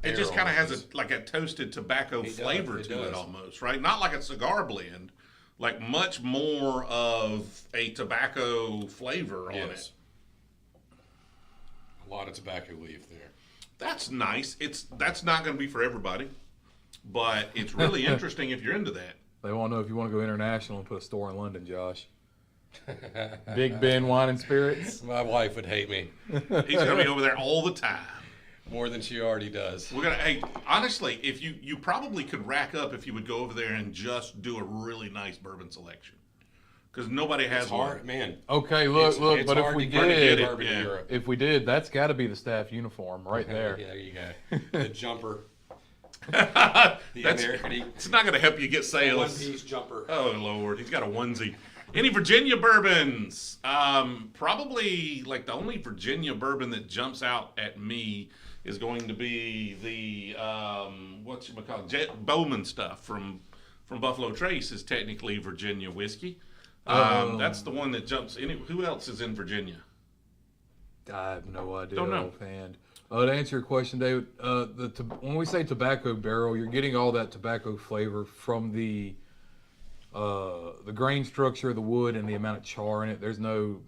It just barrel. kind of has like a toasted tobacco flavor to it almost, right? Not like a cigar blend, like much more of a tobacco flavor on it. A lot of tobacco leaf there. That's nice. That's not going to be for everybody, but it's really interesting if you're into that. They want to know if you want to go international and put a store in London, Josh. Big Ben Wine and Spirits. My wife would hate me He's going to be over there all the time. more than she already does. We're gonna. Hey, honestly, if you probably could rack up if you would go over there and just do a really nice bourbon selection, because nobody has It's hard, one. man. Okay, look. It's But if hard we to get it, did, bourbon in yeah. Europe. that's got to be the staff uniform right there. Yeah, there you go. The jumper. It's not going to help you get sales. One-piece jumper. Oh, Lord. He's got a onesie. Any Virginia bourbons? Probably like the only Virginia bourbon that jumps out at me is going to be the, Bowman stuff from Buffalo Trace is technically Virginia whiskey. That's the one that jumps in. Who else is in Virginia? I have no idea. Don't know. Offhand. To answer your question, David, when we say tobacco barrel, you're getting all that tobacco flavor from the grain structure of the wood and the amount of char in it. There's no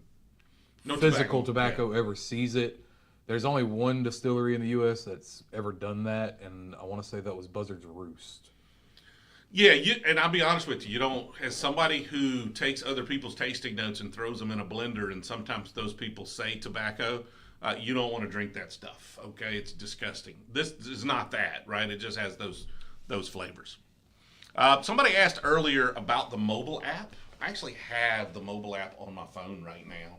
physical tobacco ever sees it. There's only one distillery in the U.S. that's ever done that, and I want to say that was Buzzard's Roost. Yeah, and I'll be honest with you, as somebody who takes other people's tasting notes and throws them in a blender, and sometimes those people say tobacco, you don't want to drink that stuff, okay? It's disgusting. This is not that, right? It just has those flavors. Somebody asked earlier about the mobile app. I actually have the mobile app on my phone right now,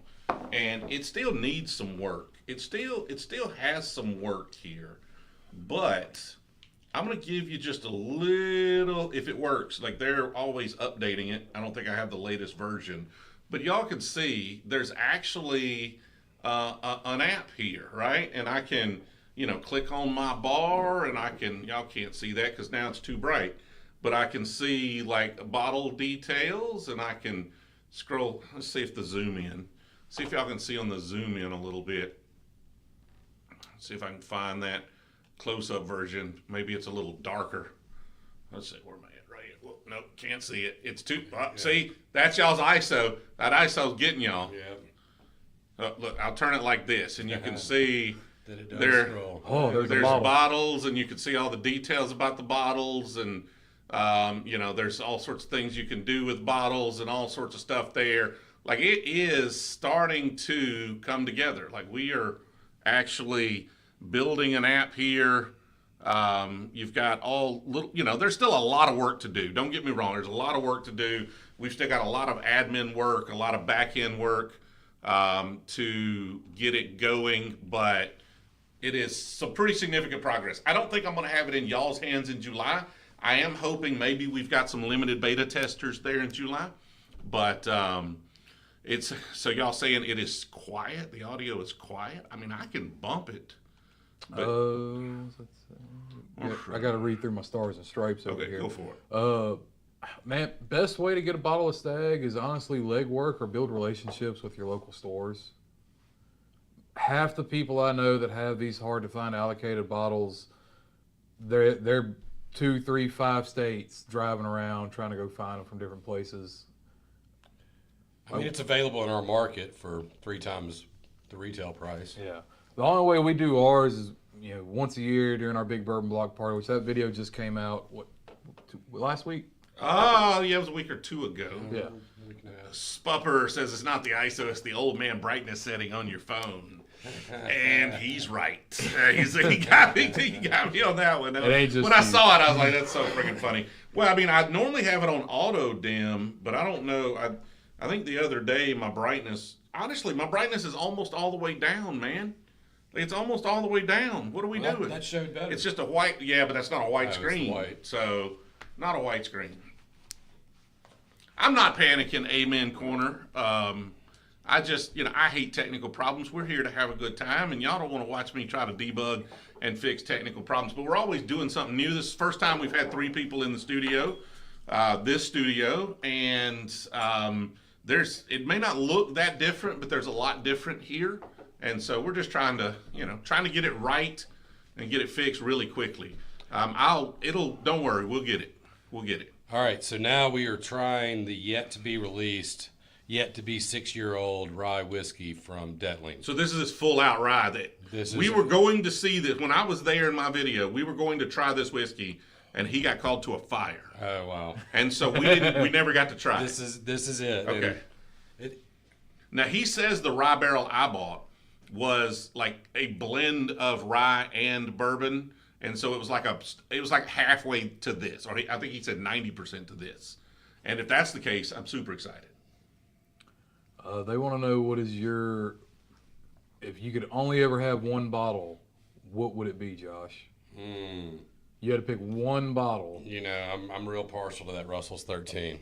and it still needs some work. It still has some work here, but I'm going to give you just a little, if it works, like they're always updating it. I don't think I have the latest version, but y'all can see there's actually an app here, right? And I can, click on my bar, and y'all can't see that because now it's too bright, but I can see like bottle details, and I can scroll. Let's see if the zoom in. See if y'all can see on the zoom in a little bit. See if I can find that close-up version. Maybe it's a little darker. Let's see, where am I at? Right here. Well, nope, can't see it. It's too. See, that's y'all's ISO. That ISO's getting y'all. Yeah. Look, I'll turn it like this, and you can see That it does there. scroll. Oh, there's a bottle. Bottles, and you can see all the details about the bottles, and there's all sorts of things you can do with bottles, and all sorts of stuff there. Like, it is starting to come together. Like, we are actually building an app here. You've got all little, there's still a lot of work to do. Don't get me wrong. There's a lot of work to do. We've still got a lot of admin work, a lot of back end work to get it going, but it is some pretty significant progress. I don't think I'm going to have it in y'all's hands in July. I am hoping maybe we've got some limited beta testers there in July, but it's so y'all saying it is quiet. The audio is quiet. I mean, I can bump it. But, I got to read through my stars and stripes over here. Okay, go for it. Man, best way to get a bottle of Stag is honestly legwork or build relationships with your local stores. Half the people I know that have these hard to find allocated bottles, they're 2, 3, 5 states driving around trying to go find them from different places. I mean, it's available in our market for 3 times the retail price. Yeah. The only way we do ours is, once a year during our big bourbon block party, which that video just came out, last week? Oh, yeah, it was a week or 2 ago. Yeah. Spupper says it's not the ISO, it's the old man brightness setting on your phone. And he's right. He got me on that one. When I saw it, I was like, that's so freaking funny. Well, I mean, I normally have it on auto dim, but I don't know. I think the other day my brightness is almost all the way down, man. It's almost all the way down. What are we doing? That showed better. It's just a white, yeah, but that's not a white It's screen. white. So, not a white screen. I'm not panicking, amen corner. I just, I hate technical problems. We're here to have a good time, and y'all don't want to watch me try to debug and fix technical problems. But we're always doing something new. This is the first time we've had 3 people in the studio, this studio, and it may not look that different, but there's a lot different here. And so we're just trying to get it right and get it fixed really quickly. Don't worry, we'll get it. We'll get it. All right, so now we are trying the yet to be released, yet to be 6-year-old rye whiskey from Dettling. So this is this full out rye that we were going to see that when I was there in my video. We were going to try this whiskey, and he got called to a fire. Oh wow! And so we never got to try. This is it. Okay. Now he says the rye barrel I bought was like a blend of rye and bourbon. And so it was like halfway to this, or I think he said 90% to this. And if that's the case, I'm super excited. They want to know if you could only ever have one bottle, what would it be, Josh? You had to pick one bottle. You know, I'm real partial to that Russell's 13.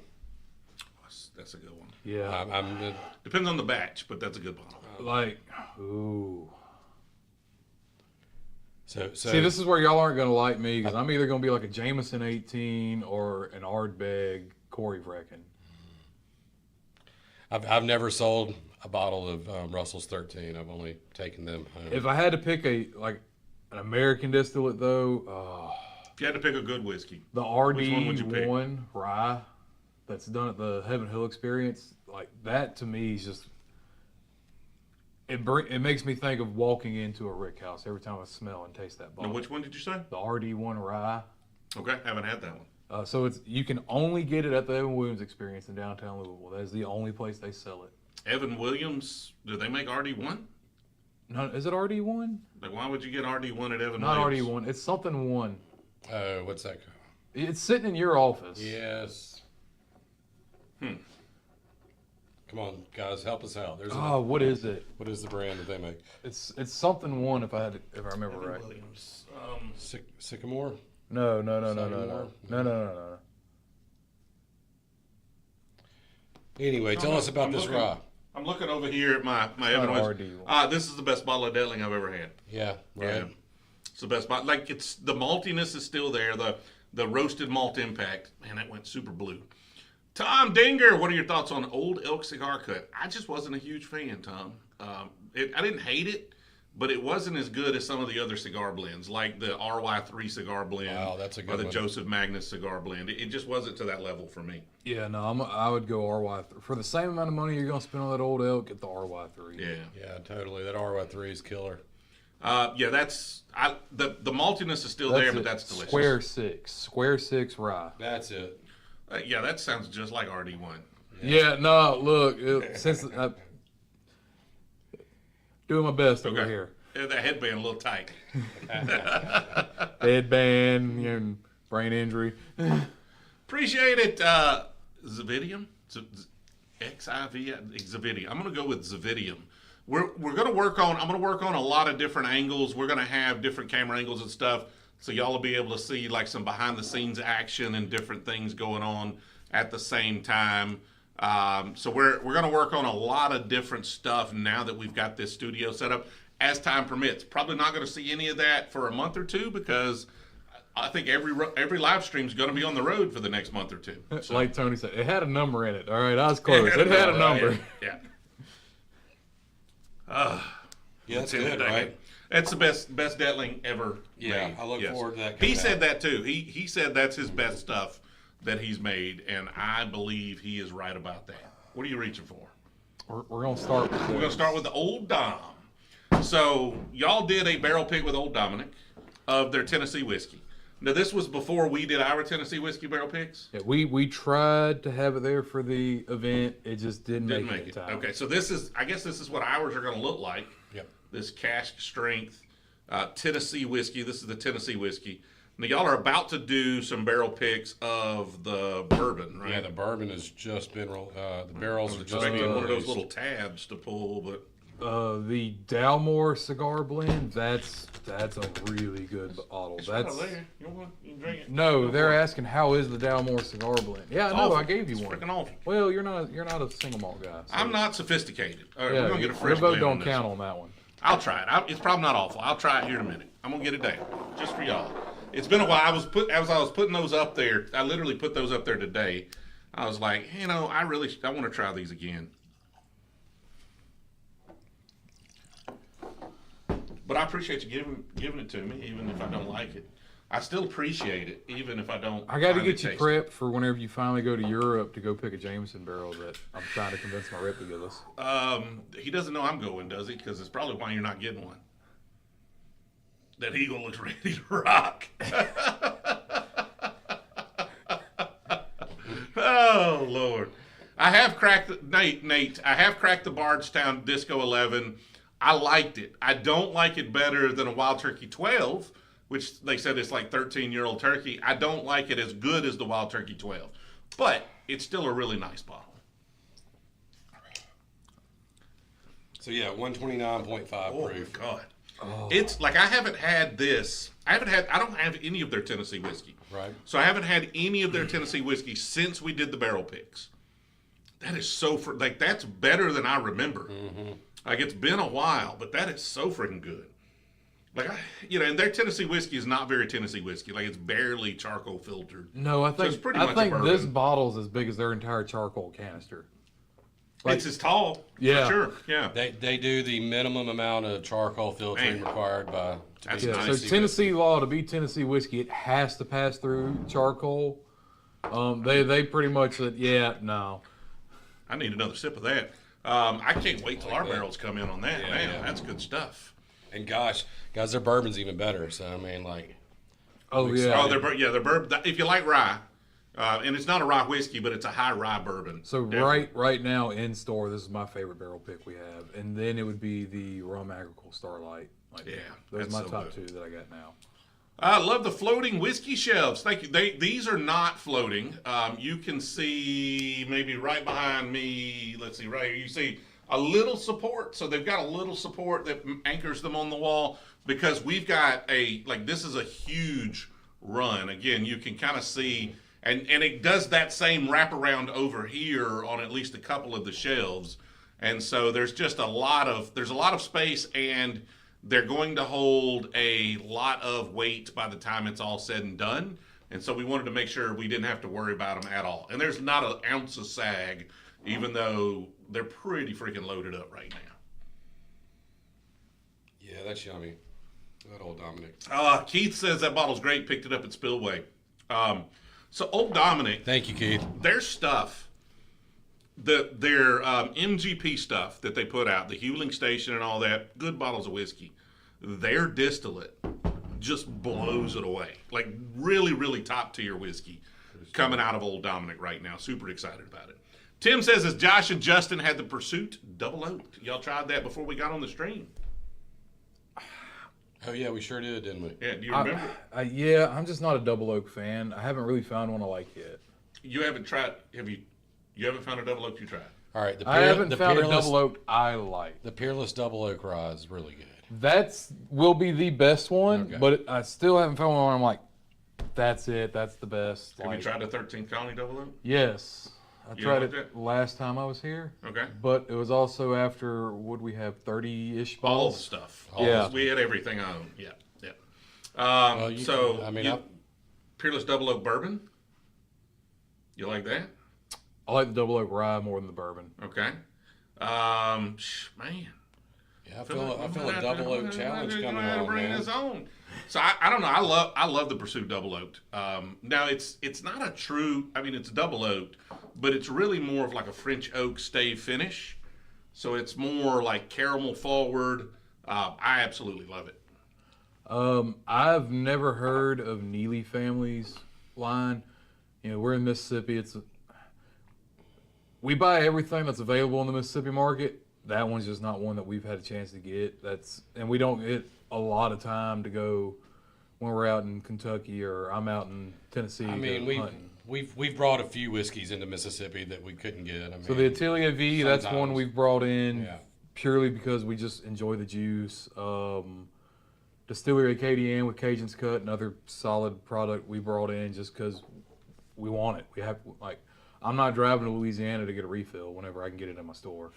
That's a good one. Yeah. Depends on the batch, but that's a good one. Like, ooh. So See, this is where y'all aren't going to like me because I'm either going to be like a Jameson 18 or an Ardbeg Corey Vrecken. I've never sold a bottle of Russell's 13. I've only taken them home. If I had to pick an American distillate though, If you had to pick a good whiskey, the which one would you pick? RD1 rye that's done at the Heaven Hill Experience, like that to me is just it makes me think of walking into a rick house every time I smell and taste that Now, bottle. which one did you say? The RD1 rye. Okay, haven't had that one. So you can only get it at the Evan Williams Experience in downtown Louisville. That is the only place they sell it. Evan Williams, do they make RD1? No, is it RD1? Like, why would you get RD1 at Evan Not Williams? RD1. It's something one. Oh, what's that? It's sitting in your office. Yes. Come on, guys, help us out. There's What is it? what is the brand that they make? It's something one if I remember right. Williams. Sycamore? No. Sycamore? No. Anyway, tell us about this rye. I'm looking over here at my Evan not Williams. RD1. This is the best bottle of Dettling I've ever had. Yeah, right. Yeah. It's the best bottle. Like, it's the maltiness is still there. The roasted malt impact. Man, that went super blue. Tom Dinger, what are your thoughts on Old Elk Cigar Cut? I just wasn't a huge fan, Tom. I didn't hate it, but it wasn't as good as some of the other cigar blends, like the RY3 cigar blend. Wow, that's a good or the one. Joseph Magnus cigar blend. It just wasn't to that level for me. Yeah, no, I would go RY3. For the same amount of money you're going to spend on that old elk, get the RY3. Yeah. Yeah, totally. That RY3 is killer. The maltiness is still there, but that's delicious. Square six rye. That's it. Yeah, that sounds just like RD1. Yeah, no, look, since doing my best over Okay. here. Yeah, that headband a little tight. Headband, brain injury. Appreciate it. Zavidium? Zavidium. I'm going to go with Zavidium. I'm going to work on a lot of different angles. We're going to have different camera angles and stuff. So y'all will be able to see like some behind the scenes action and different things going on at the same time. So we're going to work on a lot of different stuff now that we've got this studio set up as time permits. Probably not going to see any of that for a month or two because I think every live stream is going to be on the road for the next month or two. So. Like Tony said, it had a number in it. All right, I was close. It had a number. Yeah. Yeah, that's good, right? That's the best Dettling ever Yeah, made. I look forward to that He coming said out. that too. He said that's his best stuff that he's made, and I believe he is right about that. What are you reaching for? We're going to start with We're going to start with the Old Dom. So y'all did a barrel pick with Old Dominick of their Tennessee whiskey. Now this was before we did our Tennessee whiskey barrel picks. Yeah, we tried to have it there for the event. It just didn't make it in time. Okay, so I guess this is what ours are going to look like. Yep. This cask strength Tennessee whiskey. This is the Tennessee whiskey. Now y'all are about to do some barrel picks of the bourbon, right? Yeah, the bourbon has just been the barrels are just Expecting being one of those released. little tabs to pull, but The Dalmore cigar blend, that's a really good bottle. it's right That's over there. You can drink it. no, Go they're for it. asking how is the Dalmore cigar blend? Yeah, It's no, awful. I gave you It's one. freaking awful. Well, you're not a single malt guy. So I'm not sophisticated. All right, Yeah, we're gonna get a your fresh vote blend on don't this. count on that one. I'll try it. It's probably not awful. I'll try it here in a minute. I'm gonna get it down just for y'all. It's been a while. As I was putting those up there. I literally put those up there today. I was like, I want to try these again. But I appreciate you giving it to me, even if I don't like it. I still appreciate it, even if I don't. I got to find get it you tasty. prepped for whenever you finally go to Europe to go pick a Jameson barrel that I'm trying to convince my rep to give us. He doesn't know I'm going, does he? Because it's probably why you're not getting one. That eagle looks ready to rock. Oh Lord, I have cracked Nate. I have cracked the Bardstown Disco 11. I liked it. I don't like it better than a Wild Turkey 12, which they said it's like 13-year-old turkey. I don't like it as good as the Wild Turkey 12, but it's still a really nice bottle. So yeah, 129.5 Oh proof. my God. It's like I haven't had this. I don't have any of their Tennessee whiskey. Right. So I haven't had any of their Tennessee whiskey since we did the barrel picks. That is so that's better than I remember. Mm-hmm. Like it's been a while, but that is so freaking good. Like and their Tennessee whiskey is not very Tennessee whiskey. Like it's barely charcoal filtered. No, I think it's pretty much a this bourbon. bottle's as big as their entire charcoal canister. It's as tall. Yeah. For sure. Yeah. They do the minimum amount of charcoal filtering Man. required That's be nice. So Tennessee Tennessee law, to be Tennessee whiskey, it has to pass through charcoal. They pretty much said, yeah, no. I need another sip of that. I can't wait till our that. barrels come in on that. Yeah, Man, yeah. that's good stuff. And gosh, guys, their bourbon's even better. So I mean, like, Oh yeah. Oh, they're bourbon. If you like rye, and it's not a rye whiskey, but it's a high rye bourbon. So Definitely. right now in store, this is my favorite barrel pick we have, and then it would be the Rum Agricole Starlight. Like, Yeah, those are that's my so top good. two that I got now. I love the floating whiskey shelves. Thank you. These are not floating. You can see maybe right behind me. Let's see, right here. You see a little support. So they've got a little support that anchors them on the wall because we've got this is a huge run. Again, you can kind of see, and it does that same wraparound over here on at least a couple of the shelves. And so there's just a lot of space, and they're going to hold a lot of weight by the time it's all said and done. And so we wanted to make sure we didn't have to worry about them at all. And there's not an ounce of sag, even though they're pretty freaking loaded up right now. yeah, that's yummy. That old Dominick. Keith says that bottle's great. Picked it up at Spillway. So old Dominick, Thank you, Keith. their stuff, their MGP stuff that they put out, the Hewling Station and all that, good bottles of whiskey. Their distillate just blows it away. Like really, really top tier whiskey coming out of old Dominick right now. Super excited about it. Tim says, as Josh and Justin had the Pursuit Double Oaked. Y'all tried that before we got on the stream. Oh yeah, we sure did, didn't we? Yeah, do you remember? Yeah, I'm just not a double oak fan. I haven't really found one I like yet. You haven't tried, you haven't found a Double Oaked you tried? All right, I haven't found a double oak I like. The Peerless Double Oak Rye is really good. That's will be the best one, Okay. but I still haven't found one where I'm like, that's it. That's the best. Have you Like, tried the 13th Colony Double Oak? Yes, I You tried like it that? last time I was here. Okay. But it was also after, would we have 30-ish All the balls? stuff. Yeah. We had everything I own. Yeah. Yeah. Well, you So, can- I mean, you- Peerless Double Oak Bourbon? You like that? I like the double oak rye more than the bourbon. Okay. Man. yeah, I feel a Double Oak challenge coming on, Bring man. this on. So I don't know. I love the Pursuit Double Oaked. Now it's not a true. I mean, it's double oaked, but it's really more of like a French oak stave finish. So it's more like caramel forward. I absolutely love it. I've never heard of Neely Family's line. You know, we're in Mississippi. We buy everything that's available in the Mississippi market. That one's just not one that we've had a chance to get. And we don't get a lot of time to go when we're out in Kentucky or I'm out in Tennessee. I mean, hunting. we've brought a few whiskeys into Mississippi that we couldn't get. I mean, So the Atelier V, that's one sometimes. we've brought in Yeah. purely because we just enjoy the juice. Distillery Acadian with Cajun's Cut, another solid product we brought in just because we want it. We have, like, I'm not driving to Louisiana to get a refill whenever I can get it in my store.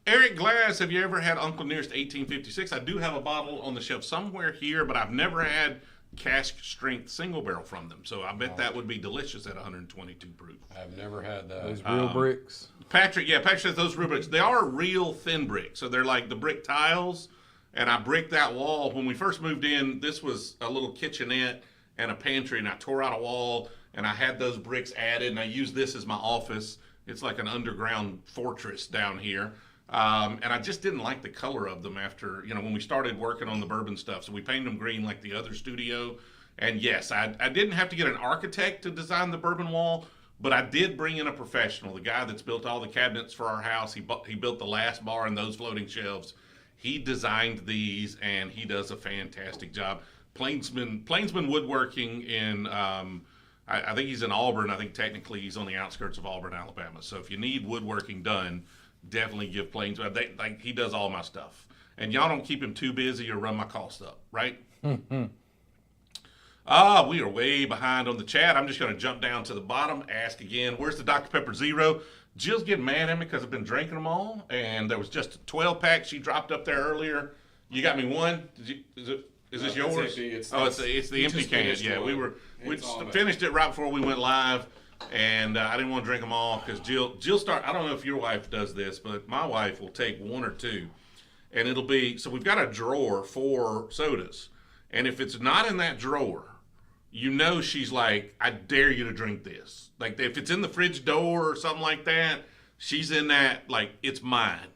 Eric Glass, have you ever had Uncle Nearest 1856? I do have a bottle on the shelf somewhere here, but I've never had cask strength single barrel from them. So I bet that would be delicious at 122 proof. I've never had that. Those real bricks. Patrick says those real bricks. They are real thin bricks. So they're like the brick tiles. And I bricked that wall. When we first moved in, this was a little kitchenette and a pantry, and I tore out a wall, and I had those bricks added, and I used this as my office. It's like an underground fortress down here. And I just didn't like the color of them after, when we started working on the bourbon stuff. So we painted them green like the other studio. And yes, I didn't have to get an architect to design the bourbon wall, but I did bring in a professional, the guy that's built all the cabinets for our house. He built the last bar and those floating shelves. He designed these, and he does a fantastic job. Plainsman Woodworking in, I think he's in Auburn. I think technically he's on the outskirts of Auburn, Alabama. So if you need woodworking done, definitely give Plainsman. He does all my stuff. and y'all don't keep him too busy or run my cost up, right? We are way behind on the chat. I'm just going to jump down to the bottom, ask again, where's the Dr. Pepper Zero? Jill's getting mad at me because I've been drinking them all, and there was just a 12-pack she dropped up there earlier. You got me one? Is this yours? It's the empty can. Yeah, we finished it right before we went live, and I didn't want to drink them all because Jill I don't know if your wife does this, but my wife will take one or two, and it'll be, so we've got a drawer for sodas, and if it's not in that drawer, you know she's like, I dare you to drink this. Like, if it's in the fridge door or something like that, she's in that, like, it's mine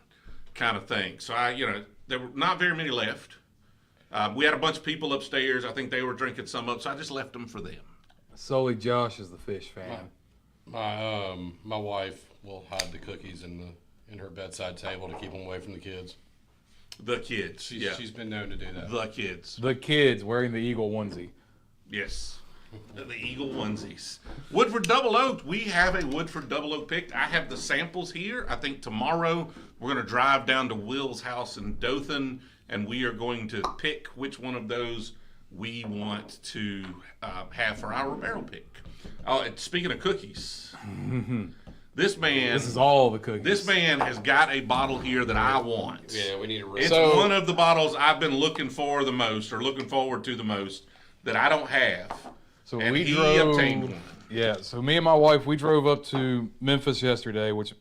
kind of thing. So there were not very many left. We had a bunch of people upstairs. I think they were drinking some up, so I just left them for them. Solely Josh is the fish fan. My wife will hide the cookies in her bedside table to keep them away from the kids. The kids. She's been known to do that. The kids. The kids wearing the Eagle onesie. Yes. The Eagle onesies. Woodford Double Oak. We have a Woodford Double Oak picked. I have the samples here. I think tomorrow we're going to drive down to Will's house in Dothan, and we are going to pick which one of those we want to have for our barrel pick. And speaking of cookies, this is all the cookies. This man has got a bottle here that I want. Yeah, we need to. It's one of the bottles I've been looking forward to the most that I don't have. So and he obtained one. Yeah, so me and my wife, we drove up to Memphis yesterday, which,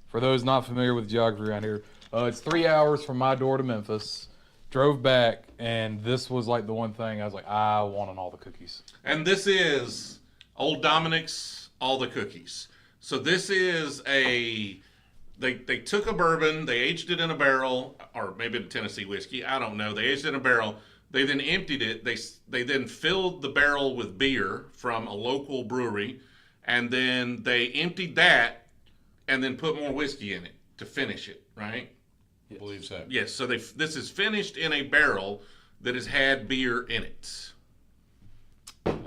for those not familiar with geography around here, it's 3 hours from my door to Memphis. Drove back, and this was like the one thing I was like, I want all the cookies. And this is Old Dominick's All the Cookies. So this is they took a bourbon, they aged it in a barrel, or maybe a Tennessee whiskey, I don't know. They aged it in a barrel. They then emptied it. They then filled the barrel with beer from a local brewery, and then they emptied that and then put more whiskey in it to finish it, right? I believe so. Yes, so this is finished in a barrel that has had beer in it.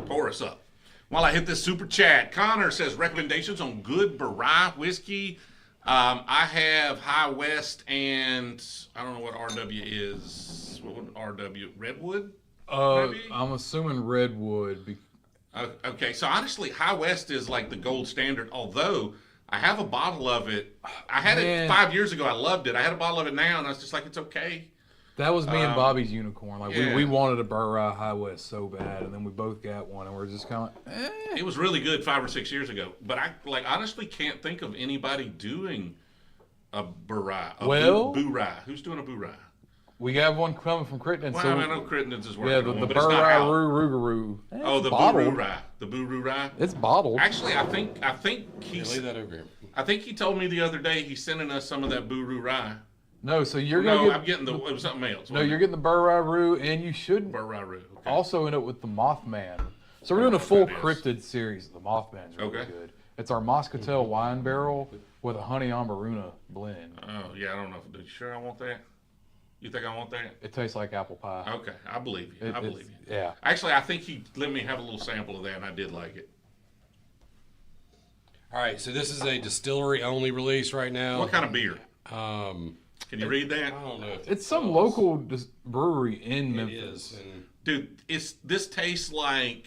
Pour us up. While I hit this super chat, Connor says recommendations on good Barai whiskey. I have High West and I don't know what RW is. What would RW? Redwood? Maybe? I'm assuming Redwood. Okay, so honestly, High West is like the gold standard, although I have a bottle of it. I had it 5 years ago. I loved it. I had a bottle of it now, and I was just like, it's okay. That was me and Bobby's unicorn. Like yeah. we wanted a Barai High West so bad, and then we both got one, and we're just kind of It was really good 5 or 6 years ago, but I honestly can't think of anybody doing a Barai. Barai. Who's doing a Barai? We got one coming from Crittenden. Well, so I know Crittenden's is working yeah, on the but it's not out. Rougarou. Oh, the Boo-Roo-Rye. The Boo-Roo-Rye. It's bottled. Actually, I think he's. Leave that over here. I think he told me the other day he's sending us some of that Boo-Roo-Rye. No, so you're No, gonna I'm getting it was something else. No, you're getting the Rougarou, and you should Rougarou. Okay. also end up with the Mothman. So we're doing a full cryptid series. The Mothman's really good. It's our Moscatel wine barrel with a honey amberuna blend. Oh yeah, I don't know. Are you sure I want that? You think I want that? It tastes like apple pie. Okay, I believe you. I believe you. Yeah. Actually, I think he let me have a little sample of that, and I did like it. All right, so this is a distillery only release right now. What kind of beer? Can you read that? I don't know. It's some local brewery in Memphis. It is. And Dude, this tastes like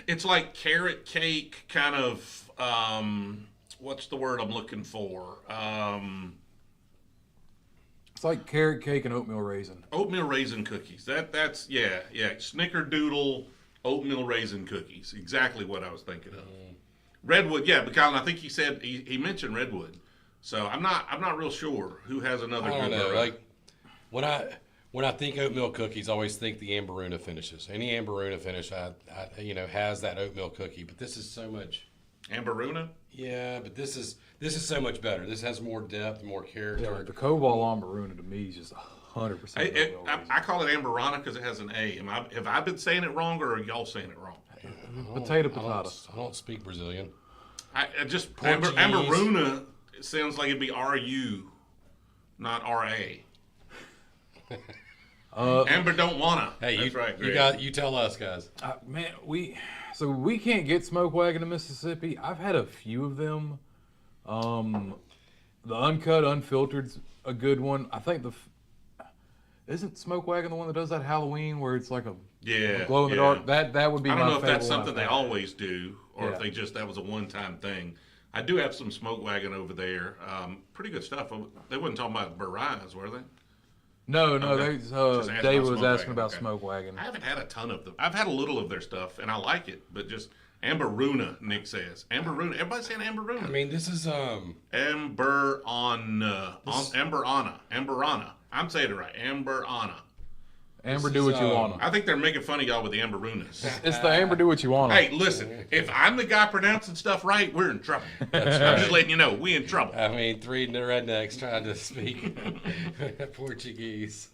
it's like carrot cake kind of what's the word I'm looking for? It's like carrot cake and oatmeal raisin. Oatmeal raisin cookies. That's yeah. Snickerdoodle oatmeal raisin cookies. Exactly what I was thinking of. Redwood, yeah, because I think he said he mentioned Redwood. So I'm not real sure who has another I don't good know. variety. Like when I think oatmeal cookies, I always think the Amberuna finishes. Any Amberuna finish, I has that oatmeal cookie. But this is so much. Amberuna? Yeah, but this is so much better. This has more depth, more character. Yeah, the Cobalt Amberuna to me is just 100%. I call it Amberana because it has an A. Have I been saying it wrong, or are y'all saying it wrong? Potato. I don't speak Brazilian. I just Portuguese. Amberuna. It sounds like it'd be R-U, not R-A. Amber don't wanna. Hey, that's right. You tell us, guys. Man, we can't get smoke wagon in Mississippi. I've had a few of them. The uncut, unfiltered's a good one. I think isn't Smoke Wagon the one that does that Halloween where it's like a glow in the dark? That would be. I don't my know if that's favorite one something they I've had. always do, or if that was a one-time thing. I do have some Smoke Wagon over there. Pretty good stuff. They wasn't talking about Barais, were they? No, Okay. Just asking Dave about was Smoke asking Wagon, about okay. Smoke Wagon. I haven't had a ton of them. I've had a little of their stuff, and I like it, but just Amberuna, Nick says. Amberuna. Everybody's saying Amberuna. I mean, this is Amberana. I'm saying it right. Amberana. Amber, do what you want. I think they're making fun of y'all with the Amberunas. It's the Amber, do what you want. Hey, listen, if I'm the guy pronouncing stuff right, we're in trouble. I'm just letting you know, we in trouble. I mean, three rednecks trying to speak Portuguese.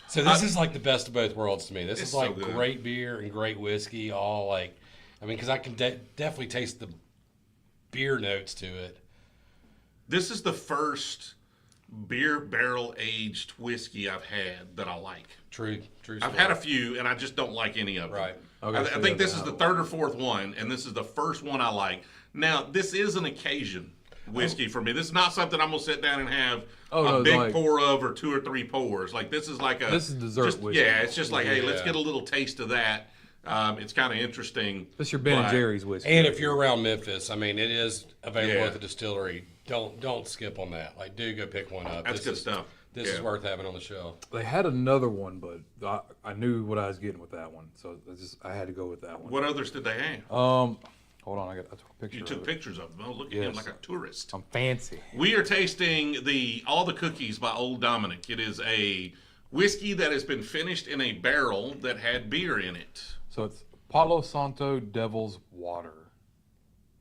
So this is like the best of both worlds to me. This It's is like so good. great beer and great whiskey, all like, I mean, because I can definitely taste the beer notes to it. This is the first beer barrel aged whiskey I've had that I like. True. I've had a few, and I just don't like any of them. Right. Okay, I so think this that's is the how- third or fourth one, and this is the first one I like. Now, this is an occasion whiskey for me. This is not something I'm gonna sit down and have no, a it's big like- pour of or 2 or 3 pours. Like this is like a This is dessert just- whiskey. Yeah, it's just like, hey, let's Yeah. get a little taste of that. It's kind of interesting. This is your Ben and but- Jerry's whiskey. And if you're around Memphis, I mean, it is available Yeah. at the distillery. Don't skip on that. Like, do go pick one up. That's This good is- stuff. This Yeah. is worth having on the shelf. They had another one, but I knew what I was getting with that one, so I had to go with that one. What others did they have? Hold on, I took a picture. You of took it. pictures of them. Oh, look at him Yes. like a tourist. I'm fancy. We are tasting all the cookies by Old Dominick. It is a whiskey that has been finished in a barrel that had beer in it. So it's Palo Santo Devil's Water.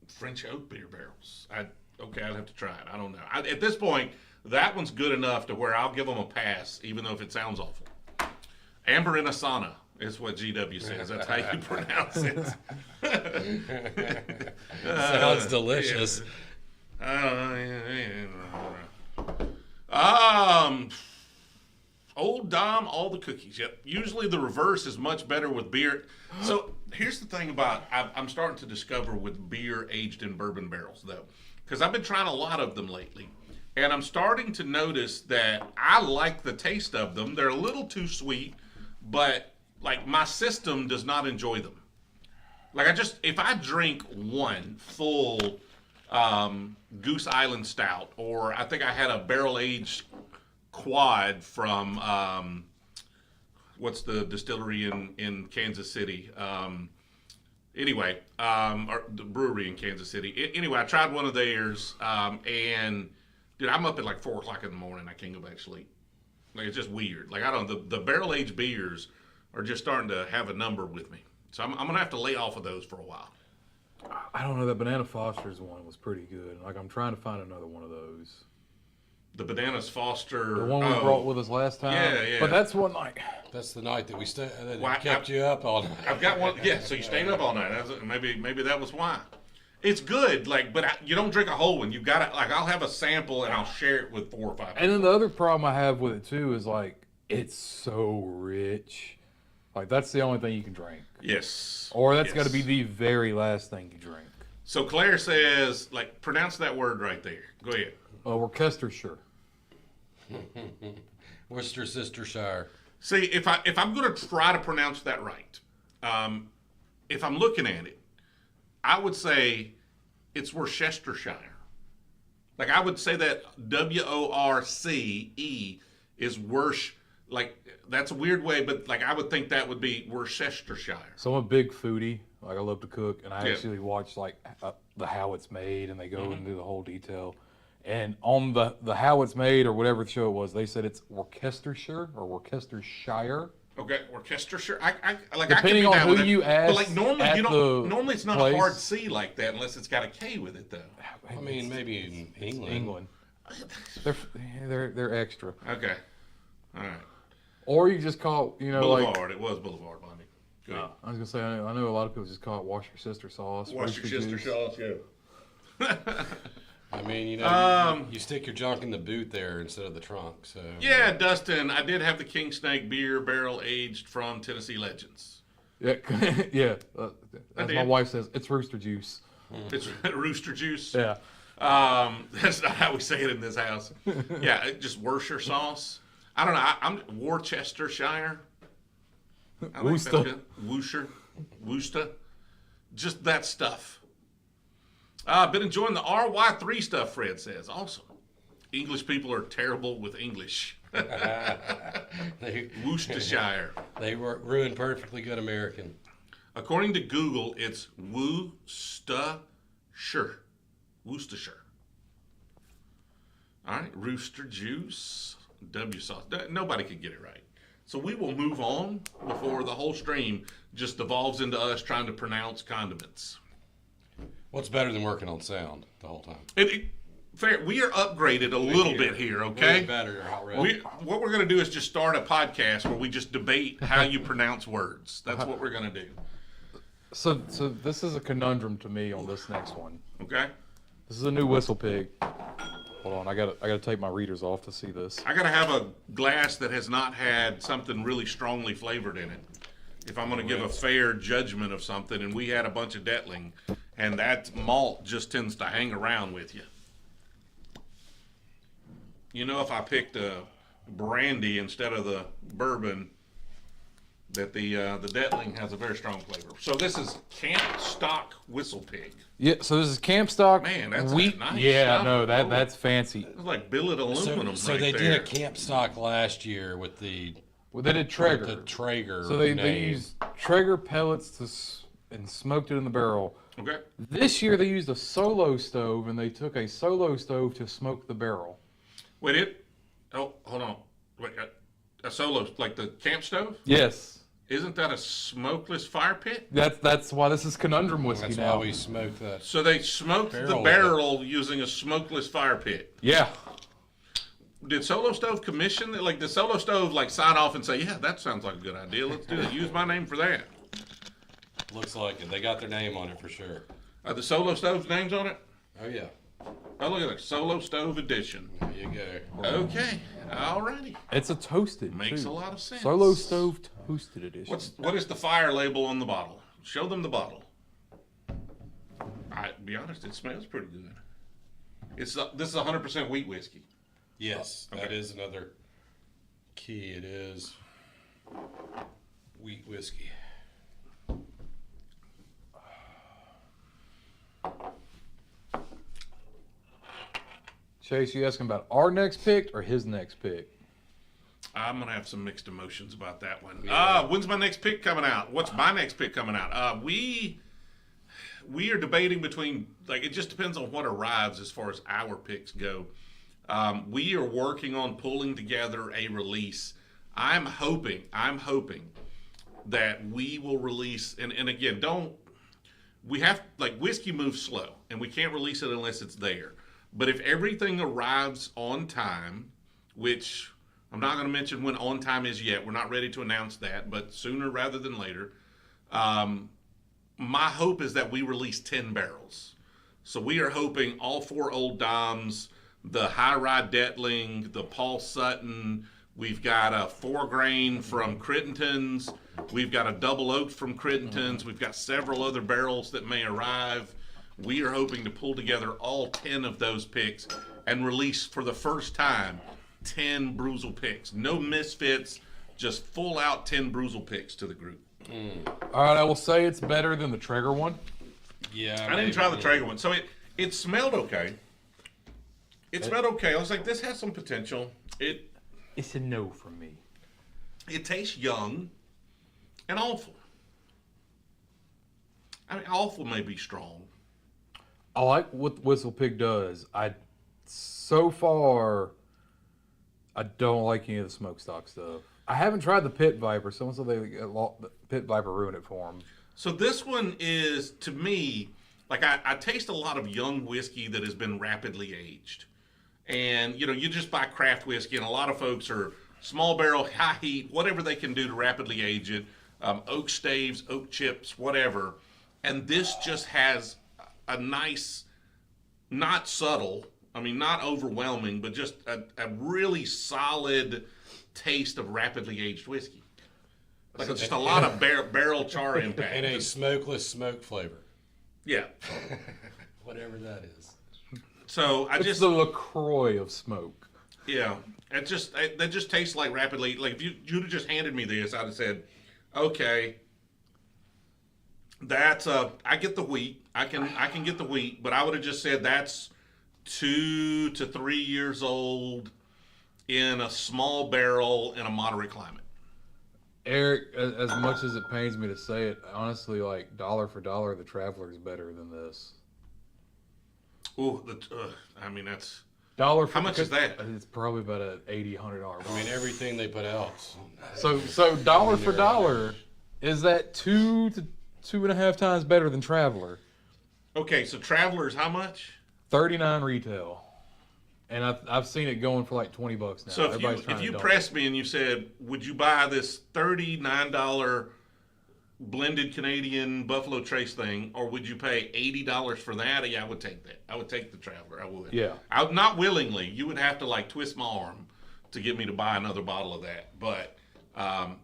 French oak beer barrels. I'd have to try it. I don't know. At this point, that one's good enough to where I'll give them a pass, even though if it sounds awful. Amber in a sauna is what GW says. That's how you pronounce it. Sounds delicious. Old Dom, all the cookies. Yep. Usually the reverse is much better with beer. So here's the thing about I'm starting to discover with beer aged in bourbon barrels though, because I've been trying a lot of them lately, and I'm starting to notice that I like the taste of them. They're a little too sweet, but like my system does not enjoy them. Like if I drink one full Goose Island Stout, or I think I had a barrel aged quad from what's the distillery in Kansas City? Or the brewery in Kansas City. Anyway, I tried one of theirs, and dude, I'm up at like 4 o'clock in the morning. I can't go back to sleep. Like it's just weird. Like I don't. The barrel aged beers are just starting to have a number with me. So I'm gonna have to lay off of those for a while. I don't know. That Banana Foster's one was pretty good. Like I'm trying to find another one of those. The Bananas Foster. The one we brought with us last time. Yeah. But that's one like. That's the night that we Well, kept you up all night. I've got one. Yeah, so you staying up all night. Maybe that was why. It's good, you don't drink a whole one. You got to I'll have a sample and I'll share it with 4 or 5. And then the other problem I have with it too is like it's so rich. Like that's the only thing you can drink. Yes. Or that's Yes. got to be the very last thing you drink. So Claire says, pronounce that word right there. Go ahead. Worcestershire. Worcestershire. See, if I'm going to try to pronounce that right, if I'm looking at it, I would say it's Worcestershire. Like I would say that WORCE is Worce. Like that's a weird way, but like I would think that would be Worcestershire. So I'm a big foodie. Like I love to cook, and I Yeah. actually watch like the how it's made, and they go into the whole detail. And on the how it's made or whatever show it was, they said it's Worcestershire or Worcestershire. Okay, Worcestershire. I could Depending be on down who with it. you ask But like normally at you don't. the Normally it's not place. a hard C like that unless it's got a K with it though. I mean, maybe in England. England. They're extra. Okay. All right. Or you just call it, Boulevard. It was Boulevard, Bonnie. Good. I was gonna say I know a lot of people just call it wash your sister sauce. Wash your roasted sister juice. sauce, yeah. I mean, you stick your junk in the boot there instead of the trunk. So Yeah, Dustin, I did have the King Snake beer barrel aged from Tennessee Legends. Yeah, yeah. As my did. wife says, it's rooster juice. It's rooster juice. Yeah. That's not how we say it in this house. Yeah, just Worcestershire sauce. I don't know. I'm Worcestershire. I think that's good. Worcester. Just that stuff. Been enjoying the RY3 stuff, Fred says. Awesome. English people are terrible with English. Worcestershire. They ruin perfectly good American. According to Google, it's Worcestershire. Worcestershire. All right, rooster juice, W sauce. Nobody could get it right. So we will move on before the whole stream just devolves into us trying to pronounce condiments. What's better than working on sound the whole time? Fair. We are upgraded a little bit here, okay? Way better already. What we're going to do is just start a podcast where we just debate how you pronounce words. That's what we're going to do. So this is a conundrum to me on this next one. Okay? This is a new Whistle Pig. Hold on, I gotta take my readers off to see this. I got to have a glass that has not had something really strongly flavored in it. If I'm going to give a fair judgment of something, and we had a bunch of Dettling, and that malt just tends to hang around with you. You know, if I picked a Brandy instead of the bourbon, that the Dettling has a very strong flavor. So this is CampStock Whistle Pig. Yeah, so this is CampStock. Man, that's wheat. nice Yeah, stuff. no, that's fancy. It's like billet aluminum. So right they there. did a CampStock last year with the Well, they did Traeger. the Traeger. So they name. used Traeger pellets and smoked it in the barrel. Okay. This year they used a solo stove, and they took a solo stove to smoke the barrel. Wait, hold on. Wait, a solo, like the camp stove? Yes. Isn't that a smokeless fire pit? That's why this is conundrum whiskey That's now. why we smoked that. So they smoked the barrel using a smokeless fire pit. Yeah. Did Solo Stove commission it? Like, did Solo Stove like sign off and say, yeah, that sounds like a good idea. Let's do it. Use my name for that. Looks like it. They got their name on it for sure. Are the Solo Stove's names on it? Oh yeah. Oh, look at that. Solo Stove edition. There you go. Okay. Alrighty. It's a toasted. Makes too. a lot of sense. Solo stove toasted edition. What is the fire label on the bottle? Show them the bottle. Be honest, it smells pretty good. This is 100% wheat whiskey. Yes, Okay. that is another key. It is wheat whiskey. Chase, you asking about our next pick or his next pick? I'm gonna have some mixed emotions about that one. Yeah. When's my next pick coming out? What's my next pick coming out? We are debating between, like, it just depends on what arrives as far as our picks go. We are working on pulling together a release. I'm hoping that we will release, and again, whiskey moves slow, and we can't release it unless it's there. But if everything arrives on time, which I'm not going to mention when on time is yet, we're not ready to announce that, but sooner rather than later, my hope is that we release 10 barrels. So we are hoping all 4 Old Doms, the High Rye Dettling, the Paul Sutton, we've got a 4-grain from Crittenton's, we've got a double oak from Crittenton's, we've got several other barrels that may arrive. We are hoping to pull together all 10 of those picks and release for the first time 10 Brewzle picks. No misfits, just full out 10 Brewzle picks to the group. All right, I will say it's better than the Traeger one. Yeah, I didn't try the Traeger one. So it smelled okay. It smelled okay. I was like, this has some potential. It's a no from me. It tastes young and awful. I mean, awful may be strong. I like what Whistle Pig does. So far, I don't like any of the smokestock stuff. I haven't tried the Pit Viper. Someone said the Pit Viper ruined it for them. So this one is, to me, like I taste a lot of young whiskey that has been rapidly aged. And, you just buy craft whiskey, and a lot of folks are small barrel, high heat, whatever they can do to rapidly age it, oak staves, oak chips, whatever. And this just has a nice, not subtle, not overwhelming, but just a really solid taste of rapidly aged whiskey. Like it's just a lot of barrel char impact. And a smokeless smoke flavor. Yeah. Whatever that is. So I It's just the LaCroix of smoke. yeah, that just tastes like rapidly. Like if you'd have just handed me this, I'd have said, okay, that's I get the wheat. I can get the wheat, but I would have just said that's 2 to 3 years old in a small barrel in a moderate climate. Eric, as much as it pains me to say it, honestly, like dollar for dollar, the Traveler is better than this. Ooh, I mean that's Dollar for how much is that? It's probably about an $80-$100. I mean, everything they put out. So dollar for dollar, is that 2 to 2.5 times better than Traveler? Okay, so Traveler's how much? $39 retail, and I've seen it going for like $20 now. So if you pressed me and you said, would you buy this $39 blended Canadian Buffalo Trace thing, or would you pay $80 for that? Yeah, I would take that. I would take the Traveler. I would. Yeah. Not willingly. You would have to like twist my arm to get me to buy another bottle of that. But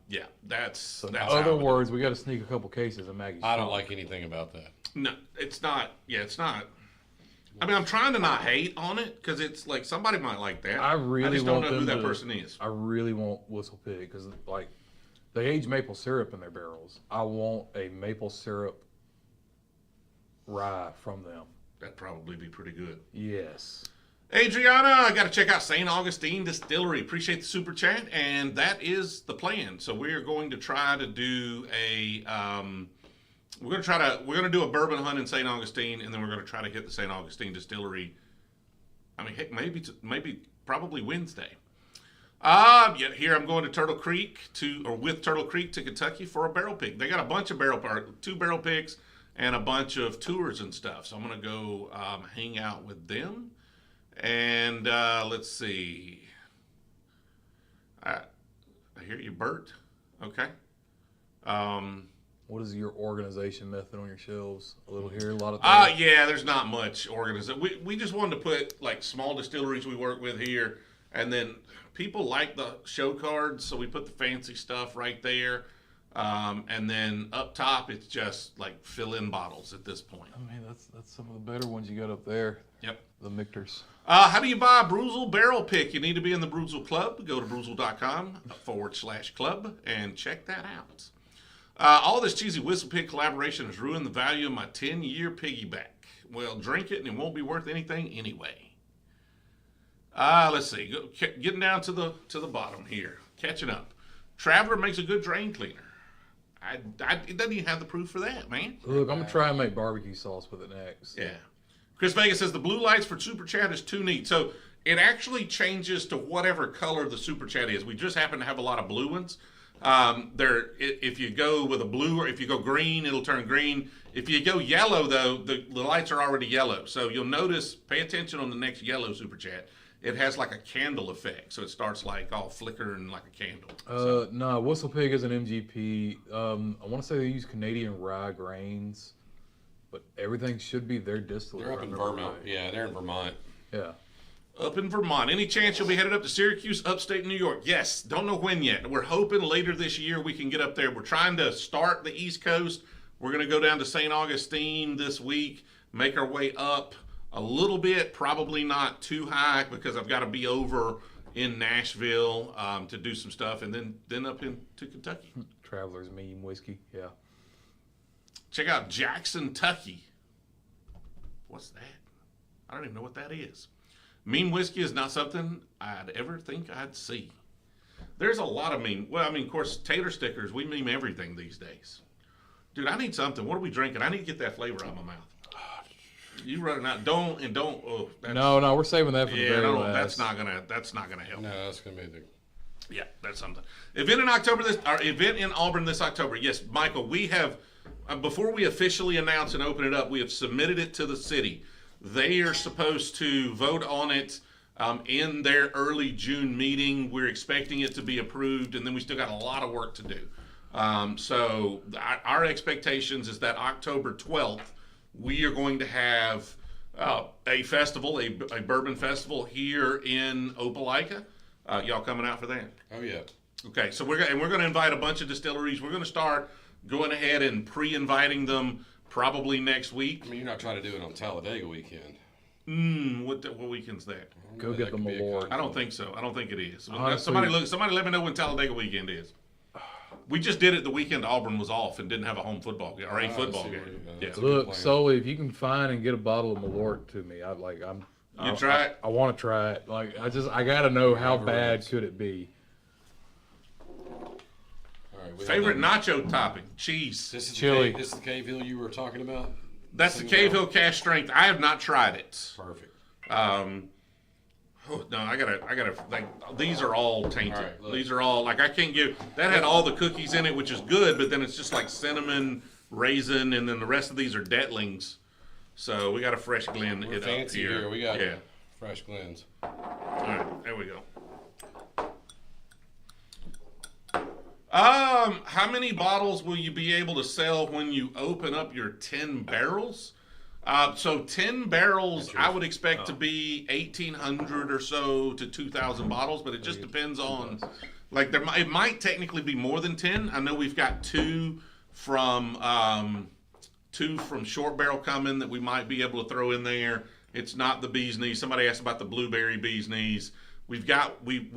yeah, that's. In that's other words, we got to sneak a couple cases of Maggie's. I don't like anything about that. No, it's not. Yeah, it's not. I mean, I'm trying to not hate on it because it's like somebody might like that. I really just don't want know who them that to- person is. I really want Whistle Pick because like they age maple syrup in their barrels. I want a maple syrup rye from them. That'd probably be pretty good. Yes. Adriana, I got to check out St Augustine Distillery. Appreciate the super chat, and that is the plan. So we are going to try to do a we're going to do a bourbon hunt in St Augustine, and then we're going to try to hit the St Augustine Distillery. I mean, heck, probably Wednesday. Yeah, here I'm going to Turtle Creek with Turtle Creek to Kentucky for a barrel pick. They got a bunch of 2 barrel picks and a bunch of tours and stuff. So I'm going to go hang out with them. And let's see. I hear you, Bert. Okay. What is your organization method on your shelves? A little here, a lot of there? Yeah, there's not much organization. We just wanted to put like small distilleries we work with here, and then people like the show cards, so we put the fancy stuff right there. And then up top, it's just like fill-in bottles at this point. I mean, that's some of the better ones you got up there. Yep. The Mictors. How do you buy a Brewzle barrel pick? You need to be in the Brewzle Club. Go to brewzle.com/club and check that out. All this cheesy Whistle Pick collaboration has ruined the value of my 10-year piggyback. Well, drink it and it won't be worth anything anyway. Let's see. Getting down to the bottom here. Catching up. Traveler makes a good drain cleaner. It doesn't even have the proof for that, man. Look, I'm going to try and make barbecue sauce with it next. Yeah. Chris Vegas says the blue lights for Super Chat is too neat. So it actually changes to whatever color the Super Chat is. We just happen to have a lot of blue ones. If you go with a blue or if you go green, it'll turn green. If you go yellow, though, the lights are already yellow. So you'll notice, pay attention on the next yellow Super Chat. It has like a candle effect. So it starts like all flickering like a candle. No, Whistle Pig is an MGP. I want to say they use Canadian rye grains, but everything should be their distillate. They're up in Vermont. Yeah, they're in Vermont. Yeah. Up in Vermont. Any chance you'll be headed up to Syracuse, upstate New York? Yes. Don't know when yet. We're hoping later this year we can get up there. We're trying to start the East Coast. We're going to go down to St Augustine this week, make our way up a little bit, probably not too high because I've got to be over in Nashville to do some stuff, and then up into Kentucky. Traveler's Mean Whiskey. Yeah. Check out Jackson, Tucky. What's that? I don't even know what that is. Mean whiskey is not something I'd ever think I'd see. There's a lot of mean. Well, I mean, of course, tater stickers, we meme everything these days. Dude, I need something. What are we drinking? I need to get that flavor out of my mouth. You running out. Don't. Oh, No, we're saving that for the very last. That's not gonna help. No, that's gonna be the. Yeah, that's something. Event in Auburn this October. Yes, Michael, we have, before we officially announce and open it up, we have submitted it to the city. They are supposed to vote on it in their early June meeting. We're expecting it to be approved, and then we still got a lot of work to do. So our expectations is that October 12th, we are going to have a festival, a bourbon festival here in Opelika. Y'all coming out for that? Oh yeah. Okay, so we're going to invite a bunch of distilleries. We're going to start going ahead and pre-inviting them probably next week. I mean, you're not trying to do it on Talladega weekend. What weekend's that? Go get the could be a Malort. I don't think so. I don't think it is. Honestly- Somebody let me know when Talladega weekend is. We just did it the weekend Auburn was off and didn't have a home football game or a football see game. what you- Yeah. that's a good Look, plan. Sully, if you can find and get a bottle of Malort to me, You try it? I want to try it. Like, I gotta know how Whatever it bad is. could it be. All right, we Favorite have nacho topping? Cheese. This is Chili. This is the Cavehill you were talking about. That's the Single Cavehill barrel? Cash Strength. I have not tried it. Perfect. No, I gotta. Like, these are all tainted. All right, look. These are all like I can't give. That had all the cookies in it, which is good, but then it's just like cinnamon, raisin, and then the rest of these are Dettlings. So we got a fresh Glen. We're it fancy up here. here. We got yeah. fresh Glens. All right, there we go. How many bottles will you be able to sell when you open up your 10 barrels? So 10 barrels, I would expect to be 1,800 or so to 2,000 bottles, but it just depends on, like, it might technically be more than 10. I know we've got two from short barrel coming that we might be able to throw in there. It's not the bee's knees. Somebody asked about the blueberry bee's knees. We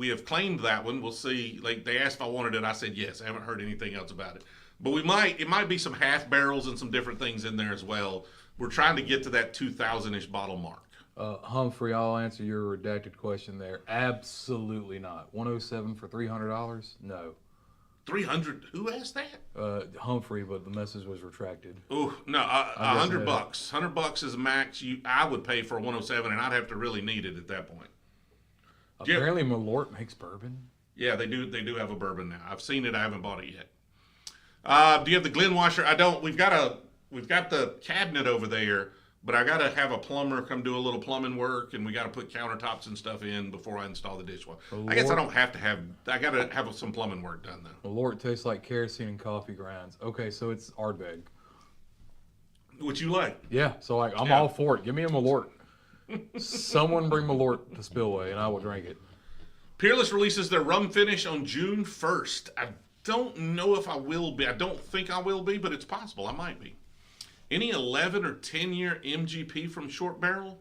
have claimed that one. We'll see. Like, they asked if I wanted it. I said yes. I haven't heard anything else about it. But it might be some half barrels and some different things in there as well. We're trying to get to that 2,000-ish bottle mark. Humphrey, I'll answer your redacted question there. Absolutely not. 107 for $300? No. 300. Who asked that? Humphrey, but the message was retracted. Oh no, $100. $100 is the max I would pay for a 107, and I'd have to really need it at that point. Yeah. Apparently, Malort makes bourbon. Yeah, they do. They do have a bourbon now. I've seen it. I haven't bought it yet. Do you have the Glen washer? I don't. We've got the cabinet over there, but I got to have a plumber come do a little plumbing work, and we got to put countertops and stuff in before I install the dishwasher. I guess I don't have to have. I got to have some plumbing work done though. Malort tastes like kerosene and coffee grinds. Okay, so it's Ardbeg. What you like? Yeah, so like I'm Yeah. all for it. Give me a Malort. Someone bring Malort to Spillway, and I will drink it. Peerless releases their rum finish on June 1st. I don't know if I will be. I don't think I will be, but it's possible. I might be. Any 11 or 10-year MGP from Short Barrel?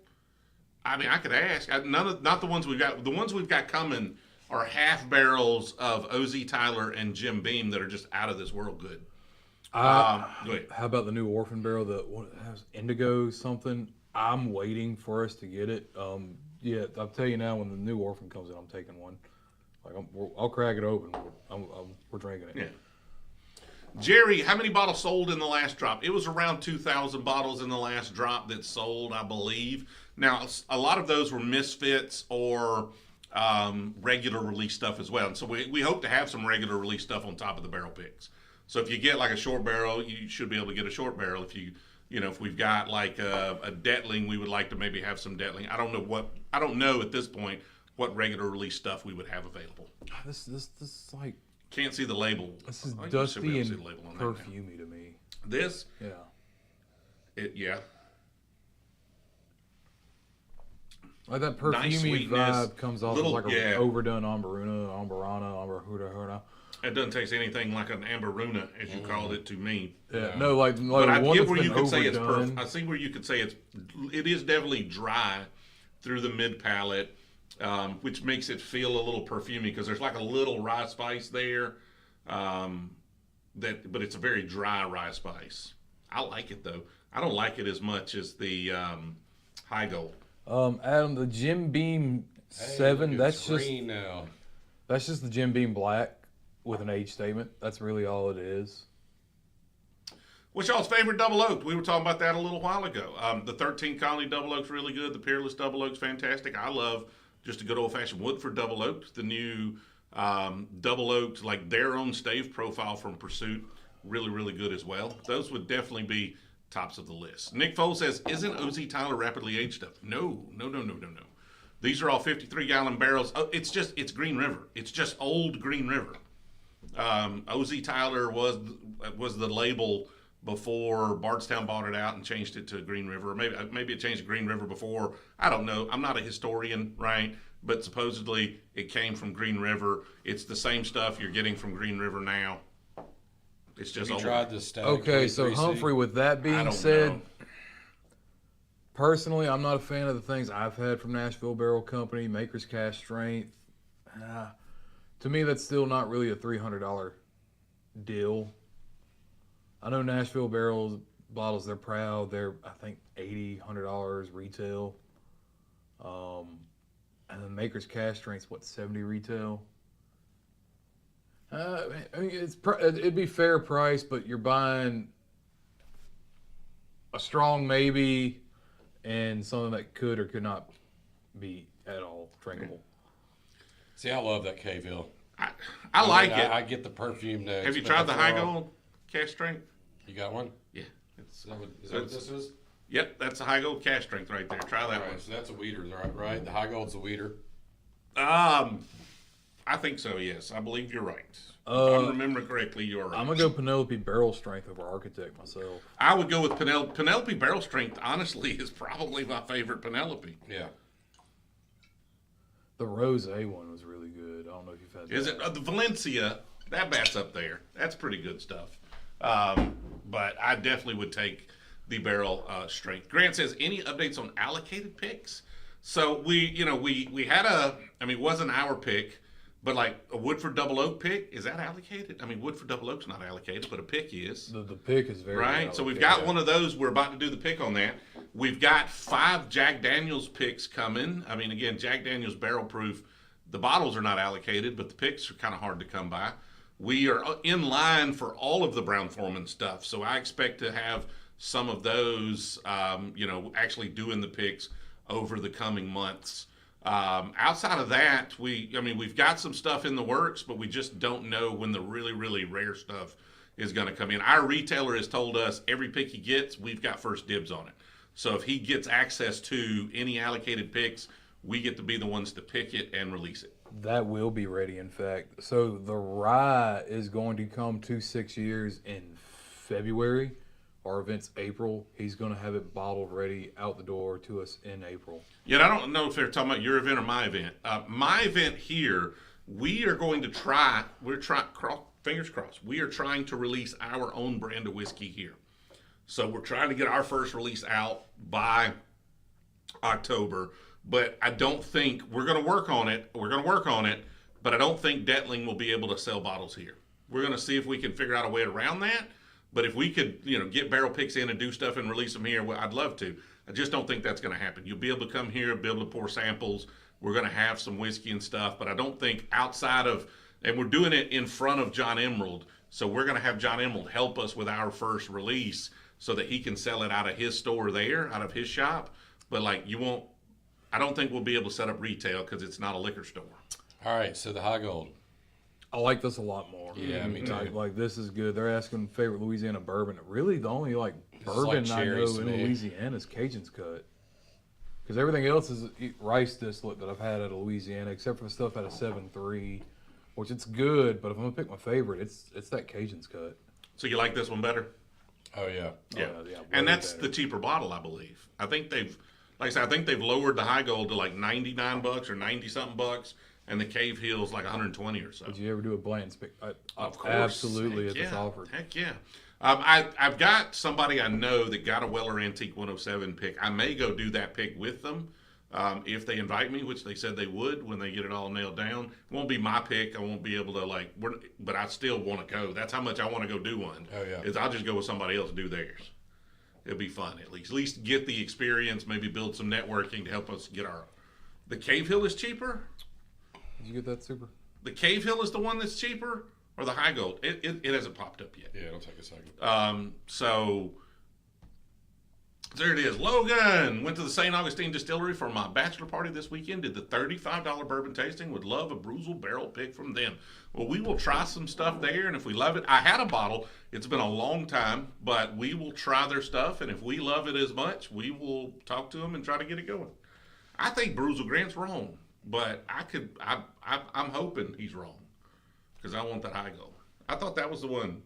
I mean, I could ask. Not the ones we've got. The ones we've got coming are half barrels of OZ Tyler and Jim Beam that are just out of this world good. Go ahead. How about the new Orphan barrel that has indigo something? I'm waiting for us to get it. Yeah, I'll tell you now when the new Orphan comes in, I'm taking one. Like I'll crack it open. We're drinking it. Yeah. Jerry, how many bottles sold in the last drop? It was around 2,000 bottles in the last drop that sold, I believe. Now, a lot of those were misfits or regular release stuff as well. And so we hope to have some regular release stuff on top of the barrel picks. So if you get like a short barrel, you should be able to get a short barrel. If we've got like a Dettling, we would like to maybe have some Dettling. I don't know at this point what regular release stuff we would have available. This is like Can't see the label. this is I think you should be dusty able to and see the label on that now. perfumey to me. This, Yeah. yeah. Like that Nice perfumey sweetness, vibe comes off little- as like yeah. an overdone Amberana. It doesn't taste anything like an Amberuna, as you called it to me. Yeah, no, like But I one get that's where you been could say it's overdone. perfect. I see where you could say it is definitely dry through the mid palate, which makes it feel a little perfumey because there's like a little rye spice there. But it's a very dry rye spice. I like it though. I don't like it as much as the Heigold. Adam, the Jim Beam Hey, 7, look, that's it's just green now. that's just the Jim Beam Black with an age statement. That's really all it is. What's y'all's favorite double oak? We were talking about that a little while ago. The 13 Colony double oak's really good. The Peerless double oak's fantastic. I love just a good old fashioned Woodford double oak. The new double oaked, like their own stave profile from Pursuit, really, really good as well. Those would definitely be tops of the list. Nick Foles says, isn't OZ Tyler rapidly aged stuff? No. These are all 53-gallon barrels. Oh, it's Green River. It's just old Green River. OZ Tyler was the label before Bardstown bought it out and changed it to Green River. Maybe it changed to Green River before. I don't know. I'm not a historian, right? But supposedly it came from Green River. It's the same stuff you're getting from Green River now. It's just Have you old. tried the Stag Okay, so 23C? Humphrey, with that I being don't said, know. Personally, I'm not a fan of the things I've had from Nashville Barrel Company, Maker's Cask Strength. To me, that's still not really a $300 deal. I know Nashville Barrels bottles, they're proud. They're, I think, $80, $100 retail. And then Maker's Cask Strength's, what, $70 retail? I mean, it'd be fair price, but you're buying a strong maybe and something that could or could not be at all drinkable. See, I love that Cavehill. I like it. I get the perfume notes. Have you tried the Heigold Cask Strength? You got one? Yeah. Is that what this is? Yep, that's a Heigold Cask Strength right there. Try that All right, one. so that's a weeder, right? The Heigold's a weeder. I think so, yes. I believe you're right. If I'm remembering correctly, you're right. I'm going to go Penelope Barrel Strength over Architect myself. I would go with Penelope Barrel Strength, honestly, is probably my favorite Penelope. Yeah. The Rosé one was really good. I don't know if you've had that. Is it the Valencia? That bat's up there. That's pretty good stuff. But I definitely would take the barrel strength. Grant says, any updates on allocated picks? So we had it wasn't our pick, but like a Woodford Double Oak pick, is that allocated? I mean, Woodford Double Oak's not allocated, but a pick is. The pick is very right. So we've got one of those. We're about to do the pick on that. We've got 5 Jack Daniels picks coming. I mean, again, Jack Daniels barrel proof. The bottles are not allocated, but the picks are kind of hard to come by. We are in line for all of the Brown-Forman stuff, so I expect to have some of those, actually doing the picks over the coming months. Outside of that, we've got some stuff in the works, but we just don't know when the really, really rare stuff is going to come in. Our retailer has told us every pick he gets, we've got first dibs on it. So if he gets access to any allocated picks, we get to be the ones to pick it and release it. That will be ready, in fact. So the rye is going to come to 6 years in February. Our event's April. He's going to have it bottled ready out the door to us in April. Yeah, I don't know if they're talking about your event or my event. My event here, we are going to try, fingers crossed, we are trying to release our own brand of whiskey here. So we're trying to get our first release out by October. But I don't think we're going to work on it. But I don't think Dettling will be able to sell bottles here. We're going to see if we can figure out a way around that. But if we could, get barrel picks in and do stuff and release them here, well, I'd love to. I just don't think that's going to happen. You'll be able to come here, be able to pour samples. We're going to have some whiskey and stuff. But I don't think outside of, and we're doing it in front of John Emerald. So we're going to have John Emerald help us with our first release so that he can sell it out of his store there, out of his shop. But I don't think we'll be able to set up retail because it's not a liquor store. All right, so the Heigold. I like this a lot more. Yeah, me too. Like this is good. They're asking favorite Louisiana bourbon. Really, the only bourbon I know in Louisiana is Cajun's Cut. Because everything else is rice distillate that I've had out of Louisiana, except for the stuff out of 7.3, which it's good. But if I'm gonna pick my favorite, it's that Cajun's Cut. So you like this one better? Oh yeah. Yeah. And that's the cheaper bottle, I believe. I think they've lowered the Heigold to like $99 or 90 something bucks, and the Cavehill's like 120 or so. Did you ever do a blend pick? Of course, absolutely. Heck It's offered. Heck yeah. I've got somebody I know that got a Weller Antique 107 pick. I may go do that pick with them if they invite me, which they said they would when they get it all nailed down. It won't be my pick. I won't be able to but I still want to go. That's how much I want to go do one. Oh yeah. Is I'll just go with somebody else and do theirs. It'll be fun at least get the experience, maybe build some networking to help us get the Cavehill is cheaper. Did you get that super? The Cavehill is the one that's cheaper, or the Heigold? It hasn't popped up yet. Yeah, it'll take a second. So there it is. Logan went to the St Augustine Distillery for my bachelor party this weekend. Did the $35 bourbon tasting. Would love a Brewzle barrel pick from them. Well, we will try some stuff there, and if we love it, I had a bottle. It's been a long time, but we will try their stuff, and if we love it as much, we will talk to them and try to get it going. I think Brewzle Grant's wrong, but I'm hoping he's wrong because I want that Heigold. I thought that was the one.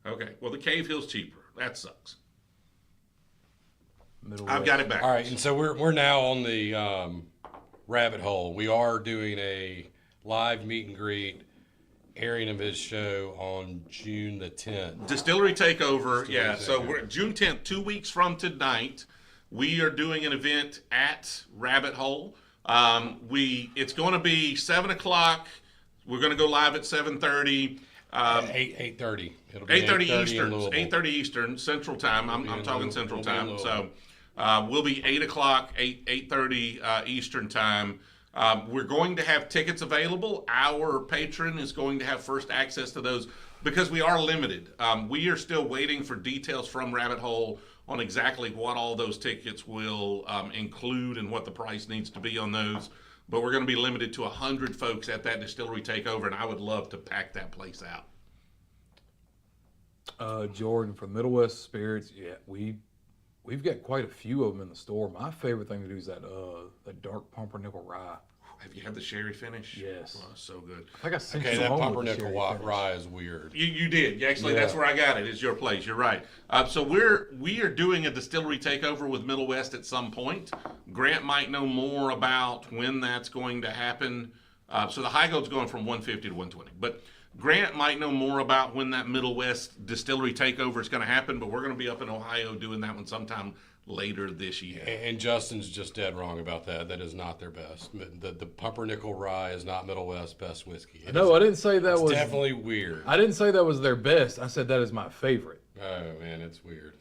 Okay, well, the Cavehill's cheaper. That sucks. I've got it back. All right, and so we're now on the rabbit hole. We are doing a live meet and greet airing of his show on June the 10th. Distillery Takeover, yeah. So we're June 10th, 2 weeks from tonight. we are doing an event at Rabbit Hole. It's going to be 7 o'clock. We're going to go live at 7:30. 8:30. It'll be 8:30 Eastern. in Louisville. 8:30 Eastern Central Time. I'm talking Louisville. Central We'll be in Time. So Louisville. we'll be 8 o'clock, 8:30 Eastern Time. We're going to have tickets available. Our patron is going to have first access to those because we are limited. We are still waiting for details from Rabbit Hole on exactly what all those tickets will include and what the price needs to be on those. But we're going to be limited to 100 folks at that distillery takeover, and I would love to pack that place out. Jordan from Middle West Spirits. Yeah, we've got quite a few of them in the store. My favorite thing to do is that dark pumpernickel rye. Have you had the sherry finish? Yes. Oh, so good. I think I sent Okay, you that home with the pumpernickel sherry finish. rye is weird. You did. Actually, Yeah. that's where I got it. It's your place. You're right. So we are doing a distillery takeover with Middle West at some point. Grant might know more about when that's going to happen. So the Heigold's going from 150 to 120. But Grant might know more about when that Middle West distillery takeover is going to happen. But we're going to be up in Ohio doing that one sometime later this year. And Justin's just dead wrong about that. That is not their best. The pumpernickel rye is not Middle West's best whiskey. No, I didn't say that It's was. definitely weird. I didn't say that was their best. I said that is my favorite. Oh man, it's weird.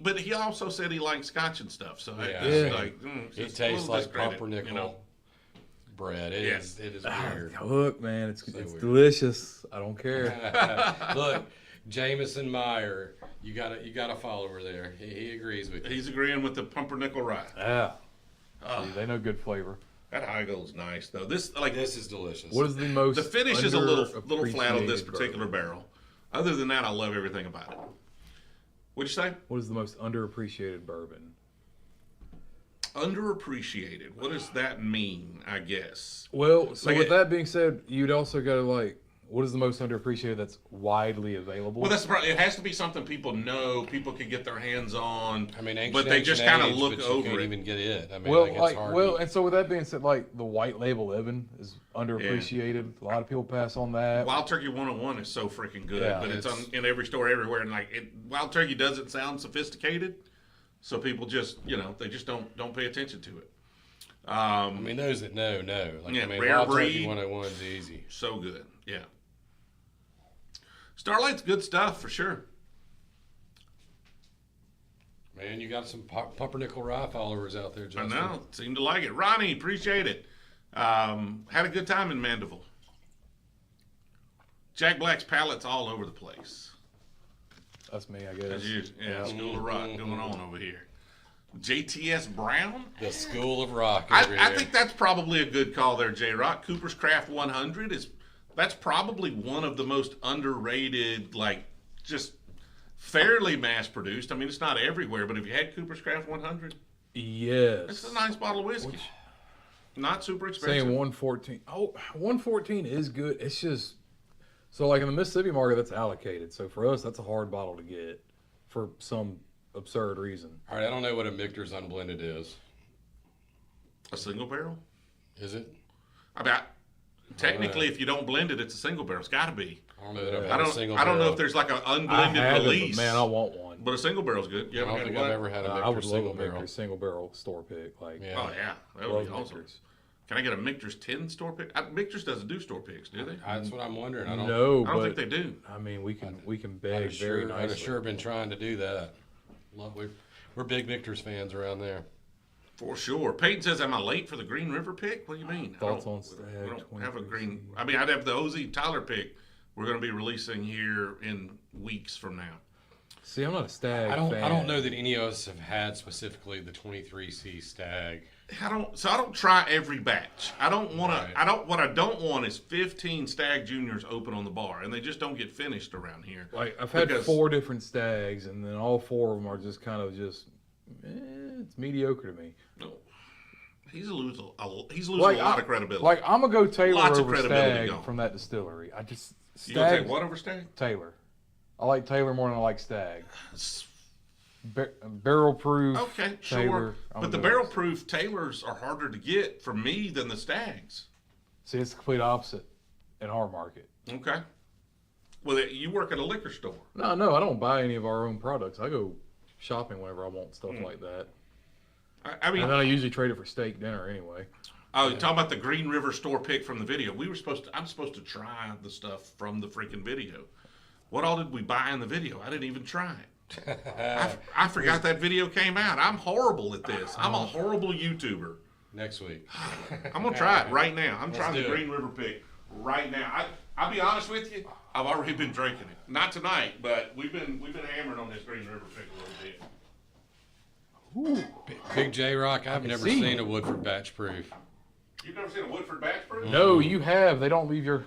But he also said he likes Scotch and stuff. So Yeah. it's Yeah. like It it's a tastes little like discredit, pumpernickel bread. It Yes. is weird. Look, man, it's weird. delicious. I don't care. Look, Jameson Meyer, you got a follower there. He agrees with you. He's agreeing with the pumpernickel rye. Yeah. See, they know good flavor. That Heigold's nice though. This This is delicious. What is the most? the finish is a little flat on this underappreciated particular bourbon? barrel. Other than that, I love everything about it. What'd you say? What is the most underappreciated bourbon? Underappreciated. What does that mean? I guess. Well, so Like with it- that being said, you'd also go to like, what is the most underappreciated that's widely available? Well, that's the problem. It has to be something people know, people can get their hands on. I mean, but they just kind of look but over you can't it. even get it. I mean, well, it's like, hard. well, and so with that being said, like the white label Evan is underappreciated. A lot of people pass on that. Wild Turkey 101 is so freaking good, Yeah, but it's it's- in every store everywhere. And like Wild Turkey doesn't sound sophisticated, so people just they just don't pay attention to it. I mean, those that know. Like, Yeah, I mean, Rare Wild Turkey Breed. 101 is easy. So good, yeah. Starlight's good stuff for sure. Man, you got some pumpernickel rye followers out there, I Justin. know, seem to like it. Ronnie, appreciate it. Had a good time in Mandeville. Jack Black's palettes all over the place. That's me, I guess. As usual. Yeah, School of Rock going on over here. JTS Brown? The School of Rock. I over here. think that's probably a good call there, J Rock. Cooper's Craft 100 that's probably one of the most underrated, like just fairly mass produced. I mean, it's not everywhere, but have you had Cooper's Craft 100? Yes. It's a nice bottle of whiskey. Not super expensive. Saying 114. Oh, 114 is good. It's just so like in the Mississippi market, that's allocated. So for us, that's a hard bottle to get for some absurd reason. All right, I don't know what a Michter's Unblended is. A single barrel? Is it? Technically, if you don't blend it, it's a single barrel. It's got to be. I don't know that I've I had a don't. single I don't know barrel. if there's like an I unblended have release. it, but man, I want one. But a single barrel's good. You I ever don't had think one? I've ever had a I Michter's would love single a barrel. Michter's single barrel store pick. Like, Yeah. Oh yeah, that would love be awesome. Michter's. Can I get a Michter's 10 store pick? Michter's doesn't do store picks, do they? That's what I'm wondering. I don't. No, I don't but think they do. I mean, we can I'd beg have very sure, I'd nicely. have sure been trying to do that. We're big Michter's fans around there. For sure. Peyton says, "Am I late for the Green River pick? What do you mean? Thoughts I on don't- Stag We don't have a 23? green. I mean, I'd have the OZ Tyler pick. We're going to be releasing here in weeks from now. See, I'm not a Stag I don't fan. know that any of us have had specifically the 23C Stag. I don't try every batch. I don't want Right. to. What I don't want is 15 Stag Juniors open on the bar, and they just don't get finished around here. Like I've had Because- 4 different Stags, and then all 4 of them are just kind of it's mediocre to me. No, he's losing a Like, lot of credibility. Like I'm gonna go Taylor Lots of over credibility Stag gone. from that distillery. I just you gonna Stag take what over Stag? Taylor. I like Taylor more than I like Stag. Barrel proof. Okay, sure. Taylor, I'm But the gonna- barrel proof Taylors are harder to get for me than the Stags. See, it's the complete opposite in our market. Okay. Well, you work at a liquor store. No, I don't buy any of our own products. I go shopping whenever I want stuff Hmm. like that. I mean, And then I usually trade it for steak dinner anyway. oh, you're talking about the Green River store pick from the video. I'm supposed to try the stuff from the freaking video. What all did we buy in the video? I didn't even try it. I forgot that video came out. I'm horrible at this. I'm a horrible YouTuber. Next week. I'm gonna try it right now. I'm trying the do it. Green River pick right now. I'll be honest with you. I've already been drinking it. Not tonight, but we've been hammering on this Green River pick a little bit. Big J Rock, I've never see. seen a Woodford batch proof. You've never seen a Woodford batch proof? No, you have. They don't leave your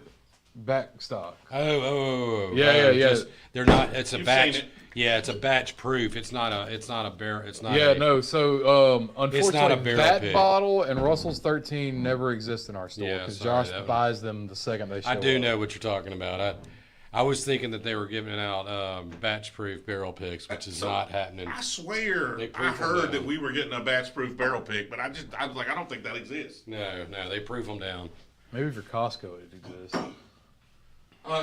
back stock. Oh. Yeah. Just, they're not. It's a You've batch. seen it. Yeah, it's a batch proof. It's not a barrel. It's not. Yeah, a, no. So It's unfortunately, not a barrel that pick. bottle and Russell's 13 never exist in our store Yeah, because sorry, Josh that buys them the second they show I do up. know what you're talking about. I was thinking that they were giving out batch proof barrel picks, which is not happening. I swear They I proof them heard down. that we were getting a batch proof barrel pick, but I was like, I don't think that exists. No, they proof them down. Maybe for Costco it exists.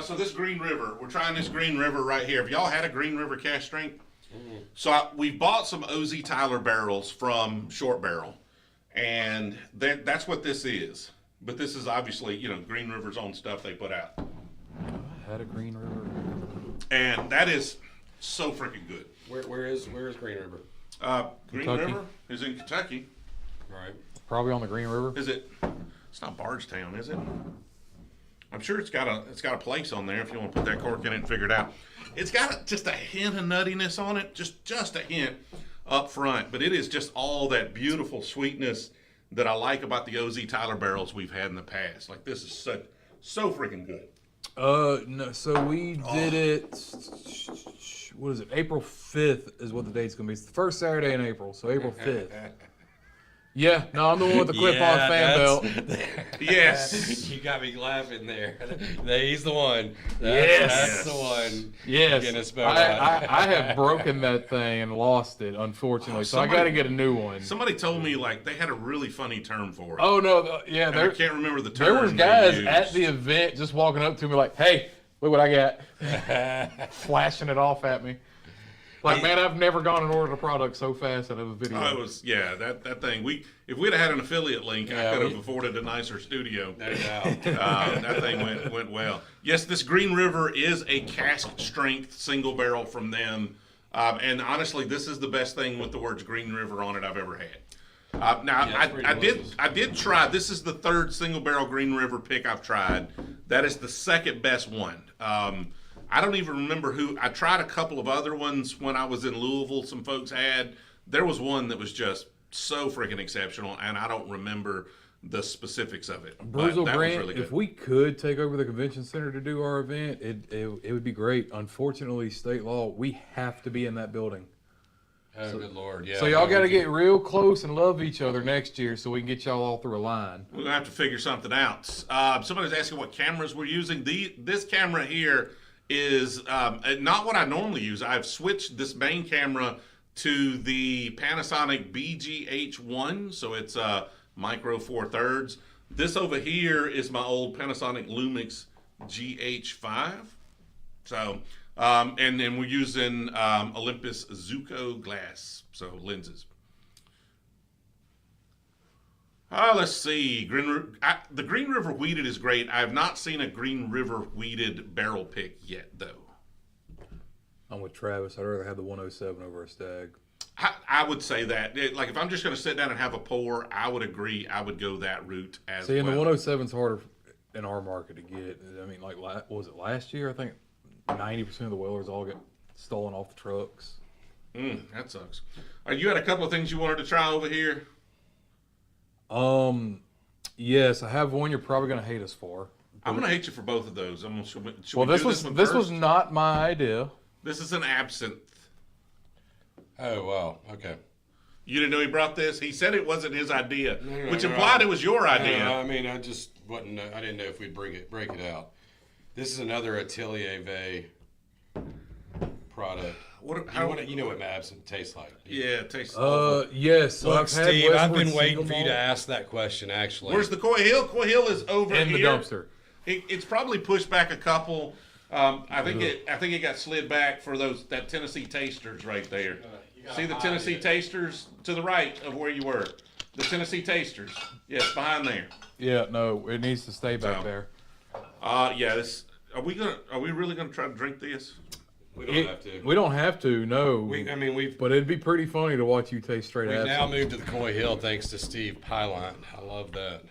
So this Green River, we're trying this Green River right here. Have y'all had a Green River cask strength? So we bought some OZ Tyler barrels from Short Barrel, and that's what this is. But this is obviously, Green River's own stuff they put out. I had a Green River. And that is so freaking good. Where is Green River? Green Kentucky. River is in Kentucky. Right. Probably on the Green River. Is it? It's not Bardstown, is it? I'm sure it's got a place on there if you want to put that cork in it and figure it out. It's got just a hint of nuttiness on it, just a hint up front, but it is just all that beautiful sweetness that I like about the OZ Tyler barrels we've had in the past. Like this is so freaking good. No. So we did it. What is it? April 5th is what the date's gonna be. It's the first Saturday in April, so April 5th. Yeah. No, I'm the one with the clip-on fan belt. Yes. You got me laughing there. He's the one. Yes. That's the one. Yes, Getting it spelled out. I have broken that thing and lost it, unfortunately. So I somebody- got to get a new one. Somebody told me like they had a really funny term for it. Oh no, yeah, And I can't remember the term. there was they guys used. at the event just walking up to me like, "Hey, look what I got," flashing it off at me. Like, man, I've never gone and ordered a product so fast out of a video. Oh, it was that thing. If we'd have had an affiliate link, I could have afforded a nicer studio. No doubt. That thing went well. Yes, this Green River is a cask strength single barrel from them, and honestly, this is the best thing with the words Green River on it I've ever had. Now Yeah, it's pretty delicious. I did try. This is the third single barrel Green River pick I've tried. That is the second best one. I don't even remember I tried a couple of other ones when I was in Louisville. Some folks had. There was one that was just so freaking exceptional, and I don't remember the specifics of it. But Brewzle that was Grant, really good. if we could take over the convention center to do our event, it would be great. Unfortunately, state law, we have to be in that building. Oh, good Lord. Yeah. So y'all got to get real close and love each other next year so we can get y'all all through a line. We're gonna have to figure something out. Somebody's asking what cameras we're using. This camera here is not what I normally use. I've switched this main camera to the Panasonic BGH1, so it's micro 4/3. This over here is my old Panasonic Lumix GH5. So, and then we're using Olympus Zuko glass, so lenses. Let's see. The Green River Wheated is great. I have not seen a Green River Wheated barrel pick yet, though. I'm with Travis. I'd rather have the 107 over a Stag. I would say that. Like, if I'm just going to sit down and have a pour, I would agree. I would go that route as See, and well. the 107's harder in our market to get. I mean, like, what was it last year? I think 90% of the Wellers all get stolen off the trucks. That sucks. You had a couple of things you wanted to try over here? Yes, I have one you're probably going to hate us for. I'm going to hate you for both of those. Should we Well, do this one was first? not my idea. This is an Absinthe. Oh, wow. Okay. You didn't know he brought this? He said it wasn't his idea, No, which no, implied it was your idea. I mean, I just wasn't. I didn't know if we'd break it out. This is another Atelier product. You know what my absinthe tastes like. Yeah, it tastes awful. Yes. So Look, I've had Steve, I've Westward been waiting single for you to malt ask that question. Actually, Where's the Coy Hill? Coy Hill is over in here. the dumpster. It's probably pushed back a couple. I think it got slid back for that Tennessee Tasters right there. You See the Tennessee Tasters to the right of where you were. The Tennessee Tasters. Yes, behind there. Yeah, no, it needs to stay back So, there. Yeah. This. Are we really gonna try to drink this? We don't have to. We don't have to, no. We've But it'd be pretty funny to watch you taste straight now absinthe. moved to the Coy Hill thanks to Steve Pylon. I love that.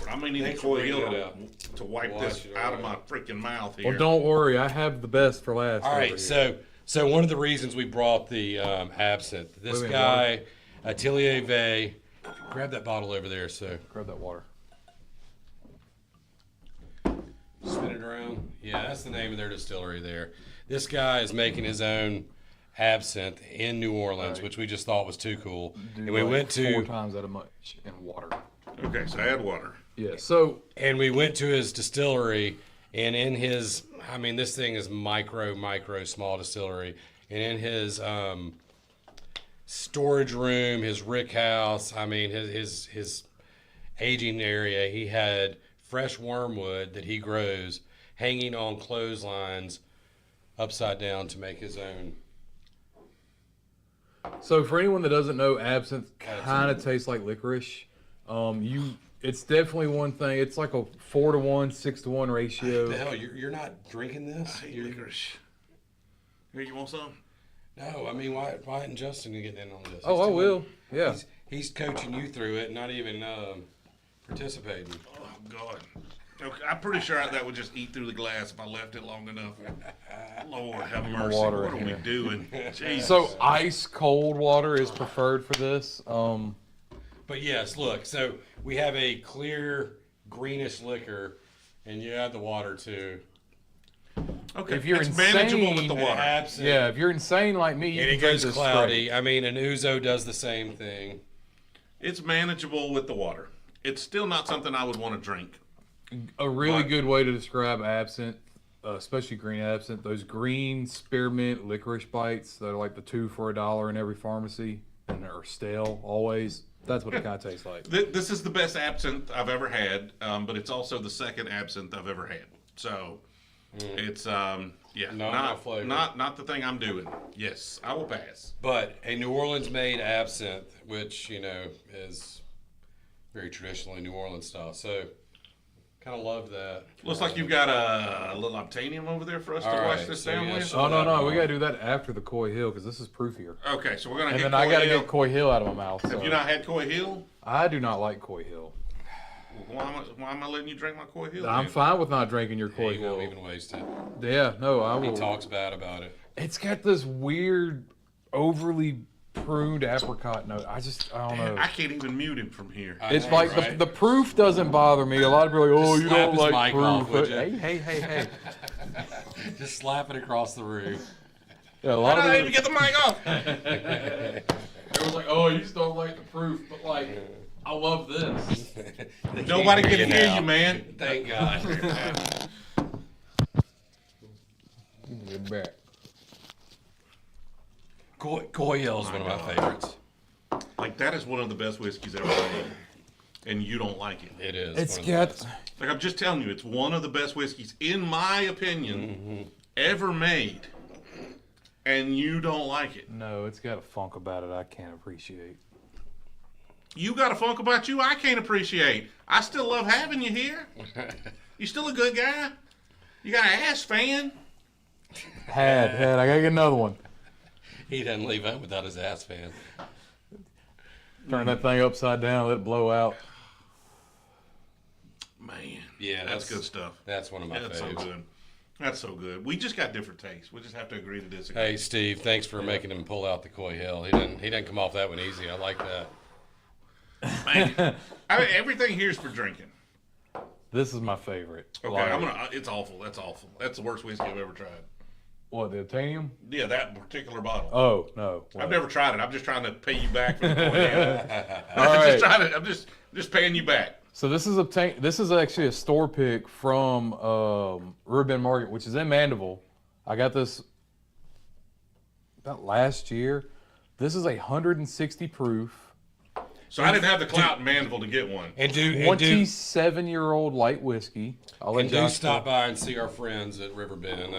I may need a Thanks for Coy bringing Hill it up. to wipe Wash this it out of away. my freaking mouth here. Well, don't worry, I have the best for last. All over right, here. so one of the reasons we brought the absinthe, this Wait a minute, guy, Atelier Verte, grab that bottle over there, so Grab that water. spin it around. Yeah, that's the name of their distillery there. This guy is making his own absinthe in New Orleans, Right. which we just thought was too cool. Do And we like went 4 to times that much in water. Okay, so add water. Yeah, so his distillery, and in his, I mean, this thing is micro small distillery, and in his storage room, his rick house, I mean, his aging area, he had fresh wormwood that he grows hanging on clotheslines upside down to make his own. So for anyone that doesn't know, absinthe kind of tastes like licorice. It's definitely one thing. It's like a 4-to-1, 6-to-1 ratio. The hell, you're not drinking this? I hate licorice. Here, you want some? No, I mean, why isn't Justin gonna get in on this? Oh, I He's will. Yeah. He's coaching you through it, not even participating. Oh God. Okay, I'm pretty sure that would just eat through the glass if I left it long enough. Lord have mercy. water What are in we here. doing? Jesus. So ice cold water is preferred for this. But yes, look, so we have a clear greenish liquor, and you add the water too. okay, if you're it's manageable with insane, the water. Absinthe. Yeah, if you're insane like me, you And it can drink goes this cloudy. straight. I mean, an ouzo does the same thing. It's manageable with the water. It's still not something I would want to drink. A really Right. good way to describe absinthe, especially green absinthe, those green spearmint licorice bites that are like the 2 for $1 in every pharmacy and are stale always. That's what it kind of tastes like. This is the best absinthe I've ever had, but it's also the second absinthe I've ever had. So it's yeah, No, no flavor. not the thing I'm doing. Yes, I will pass. But a New Orleans made absinthe, which, you know, is very traditionally New Orleans style. So kind of love that. Looks like you've got a little obtainium over there for us to All wash right, this so down yeah, with. so- Oh, no, we got to do that after the Coy Hill because this is proofier. Okay, so we're gonna And hit then I got to Coy Hill. get Coy Hill out of my mouth. Have so. you not had Coy Hill? I do not like Coy Hill. Why am I letting you drink my Coy Hill? I'm then? fine with not drinking your Coy He won't Hill. even waste it. Yeah, no, I He will. talks bad about it. It's got this weird, overly pruned apricot note. I don't know. I can't even mute him from here. I It's know, like right? the proof doesn't bother me. A lot of people are like, oh, Just you slap don't his like mic off, proof. would But you? hey. Just slap it across the roof. Yeah, a I lot don't of even people. get the mic off. Everyone's like, oh, you just don't like the proof, but like, I love this. Nobody can hear now. you, man. Thank God. Get back. Coy Hill is one of my favorites. Like that is one of the best whiskeys ever made, and you don't like it. It is. It's one of the got. best. Like I'm just telling you, it's one of the best whiskeys, in my opinion, ever made, and you don't like it. No, it's got a funk about it I can't appreciate. You got a funk about you I can't appreciate. I still love having you here. You still a good guy. You got an ass fan. Had. I gotta get another one. He doesn't leave home without his ass fan. Turn that thing upside down, let it blow out. Man, Yeah, that's good stuff. That's one of my That's so faves. good. That's so good. We just got different tastes. We just have to agree to disagree. Hey, Steve, thanks for making him pull out the Coy Hill. He didn't come off that one easy. I like that. Man, I mean, everything here is for drinking. This is my favorite. Okay, Like, it's awful. That's awful. That's the worst whiskey I've ever tried. What, the Atanium? Yeah, that particular bottle. Oh, no. I've never tried it. I'm just trying to pay you back for the Coy Hill. All I'm right. just trying to. I'm just paying you back. So this is actually a store pick from Urban Market, which is in Mandeville. I got this about last year. This is 160 proof. So I didn't have the clout in Mandeville to get one. And do 27-year-old light whiskey. I'll let and do Josh stop by and see our friends at Riverbend.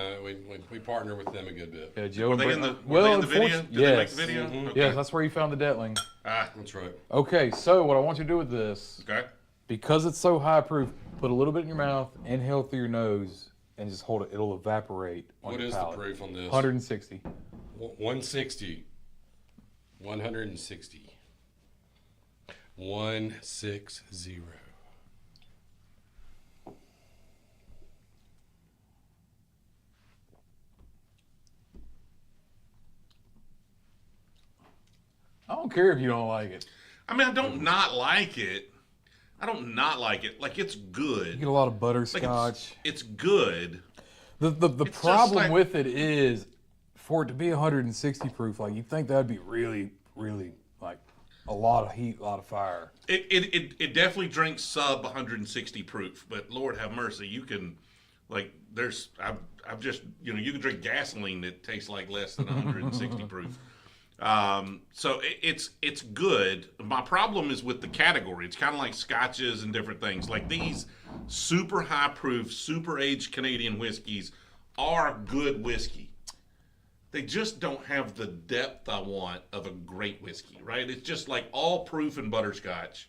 We partner with them a good bit. Yeah, Joe Were and they Brett- in the, well, were they in the video? Did unfortunately- they make yes. the video? Okay. Yes, that's where you found the Dettling. That's right. Okay, so what I want you to do with this, Okay. because it's so high proof, put a little bit in your mouth, inhale through your nose, and just hold it. It'll evaporate on What your is palate. the proof on this? 160. 160. 160. 160. I don't care if you don't like it. I mean, I don't not like it. I don't not like it. Like, it's You good. get a lot of Like, butterscotch. it's good. The It's just problem like- with it is, for it to be 160 proof, like you think that'd be really, really like a lot of heat, a lot of fire. It definitely drinks sub 160 proof, but Lord have mercy, you can, like, I've just, you can drink gasoline that tastes like less than 160 proof. So it's good. My problem is with the category. It's kind of like scotches and different things. Like these super high proof, super aged Canadian whiskeys are good whiskey. They just don't have the depth I want of a great whiskey, right? It's just like all proof and butterscotch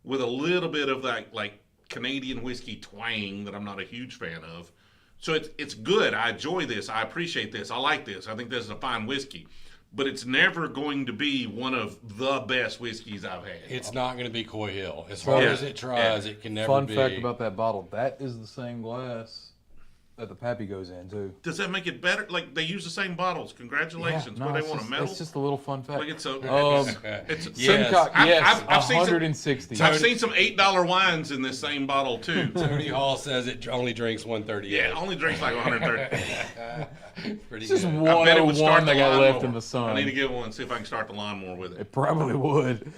with a little bit of that like Canadian whiskey twang that I'm not a huge fan of. So it's good. I enjoy this. I appreciate this. I like this. I think this is a fine whiskey. But it's never going to be one of the best whiskeys I've had. It's not going to be Coy Hill. As hard as it tries, it can never Fun be. fact about that bottle: that is the same glass that the Pappy goes in too. Does that make it better? Like, they use the same bottles. Congratulations. no, What, they it's want just, a medal? It's just a little fun fact. Like, it's a... it's Yes. Simcoe, I've- yes, I've seen some- 160. I've seen some $8 wines in this same bottle, too. Tony Hall says it only drinks 138. Yeah, it only drinks like 130. Pretty It's just good. I bet it would 101 start the that got lawnmower. left in the sun. I need to get one, see if I can start the lawnmower with it. It probably would.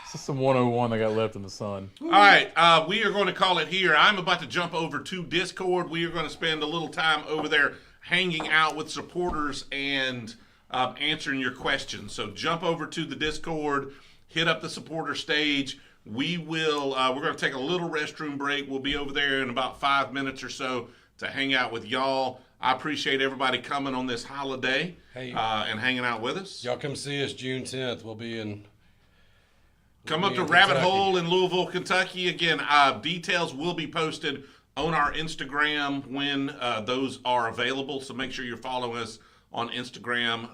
It's just some 101 that got left in the sun. All right, we are going to call it here. I'm about to jump over to Discord. We are going to spend a little time over there hanging out with supporters and answering your questions. So jump over to the Discord, hit up the supporter stage. We're going to take a little restroom break. We'll be over there in about 5 minutes or so to hang out with y'all. I appreciate everybody coming on this holiday and hanging out with us. Y'all come see us June 10th. We'll be in... Come up to in Rabbit Kentucky. Hole in Louisville, Kentucky. Again, details will be posted on our Instagram when those are available. So make sure you're following us on Instagram.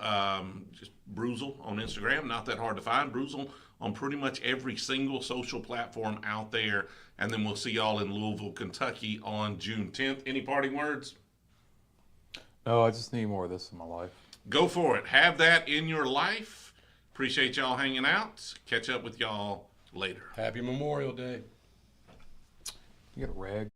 Just Brewzle on Instagram. Not that hard to find. Brewzle on pretty much every single social platform out there. And then we'll see y'all in Louisville, Kentucky on June 10th. Any parting words? No, I just need more of this in my life. Go for it. Have that in your life. Appreciate y'all hanging out. Catch up with y'all later. Happy Memorial Day. You got a rag?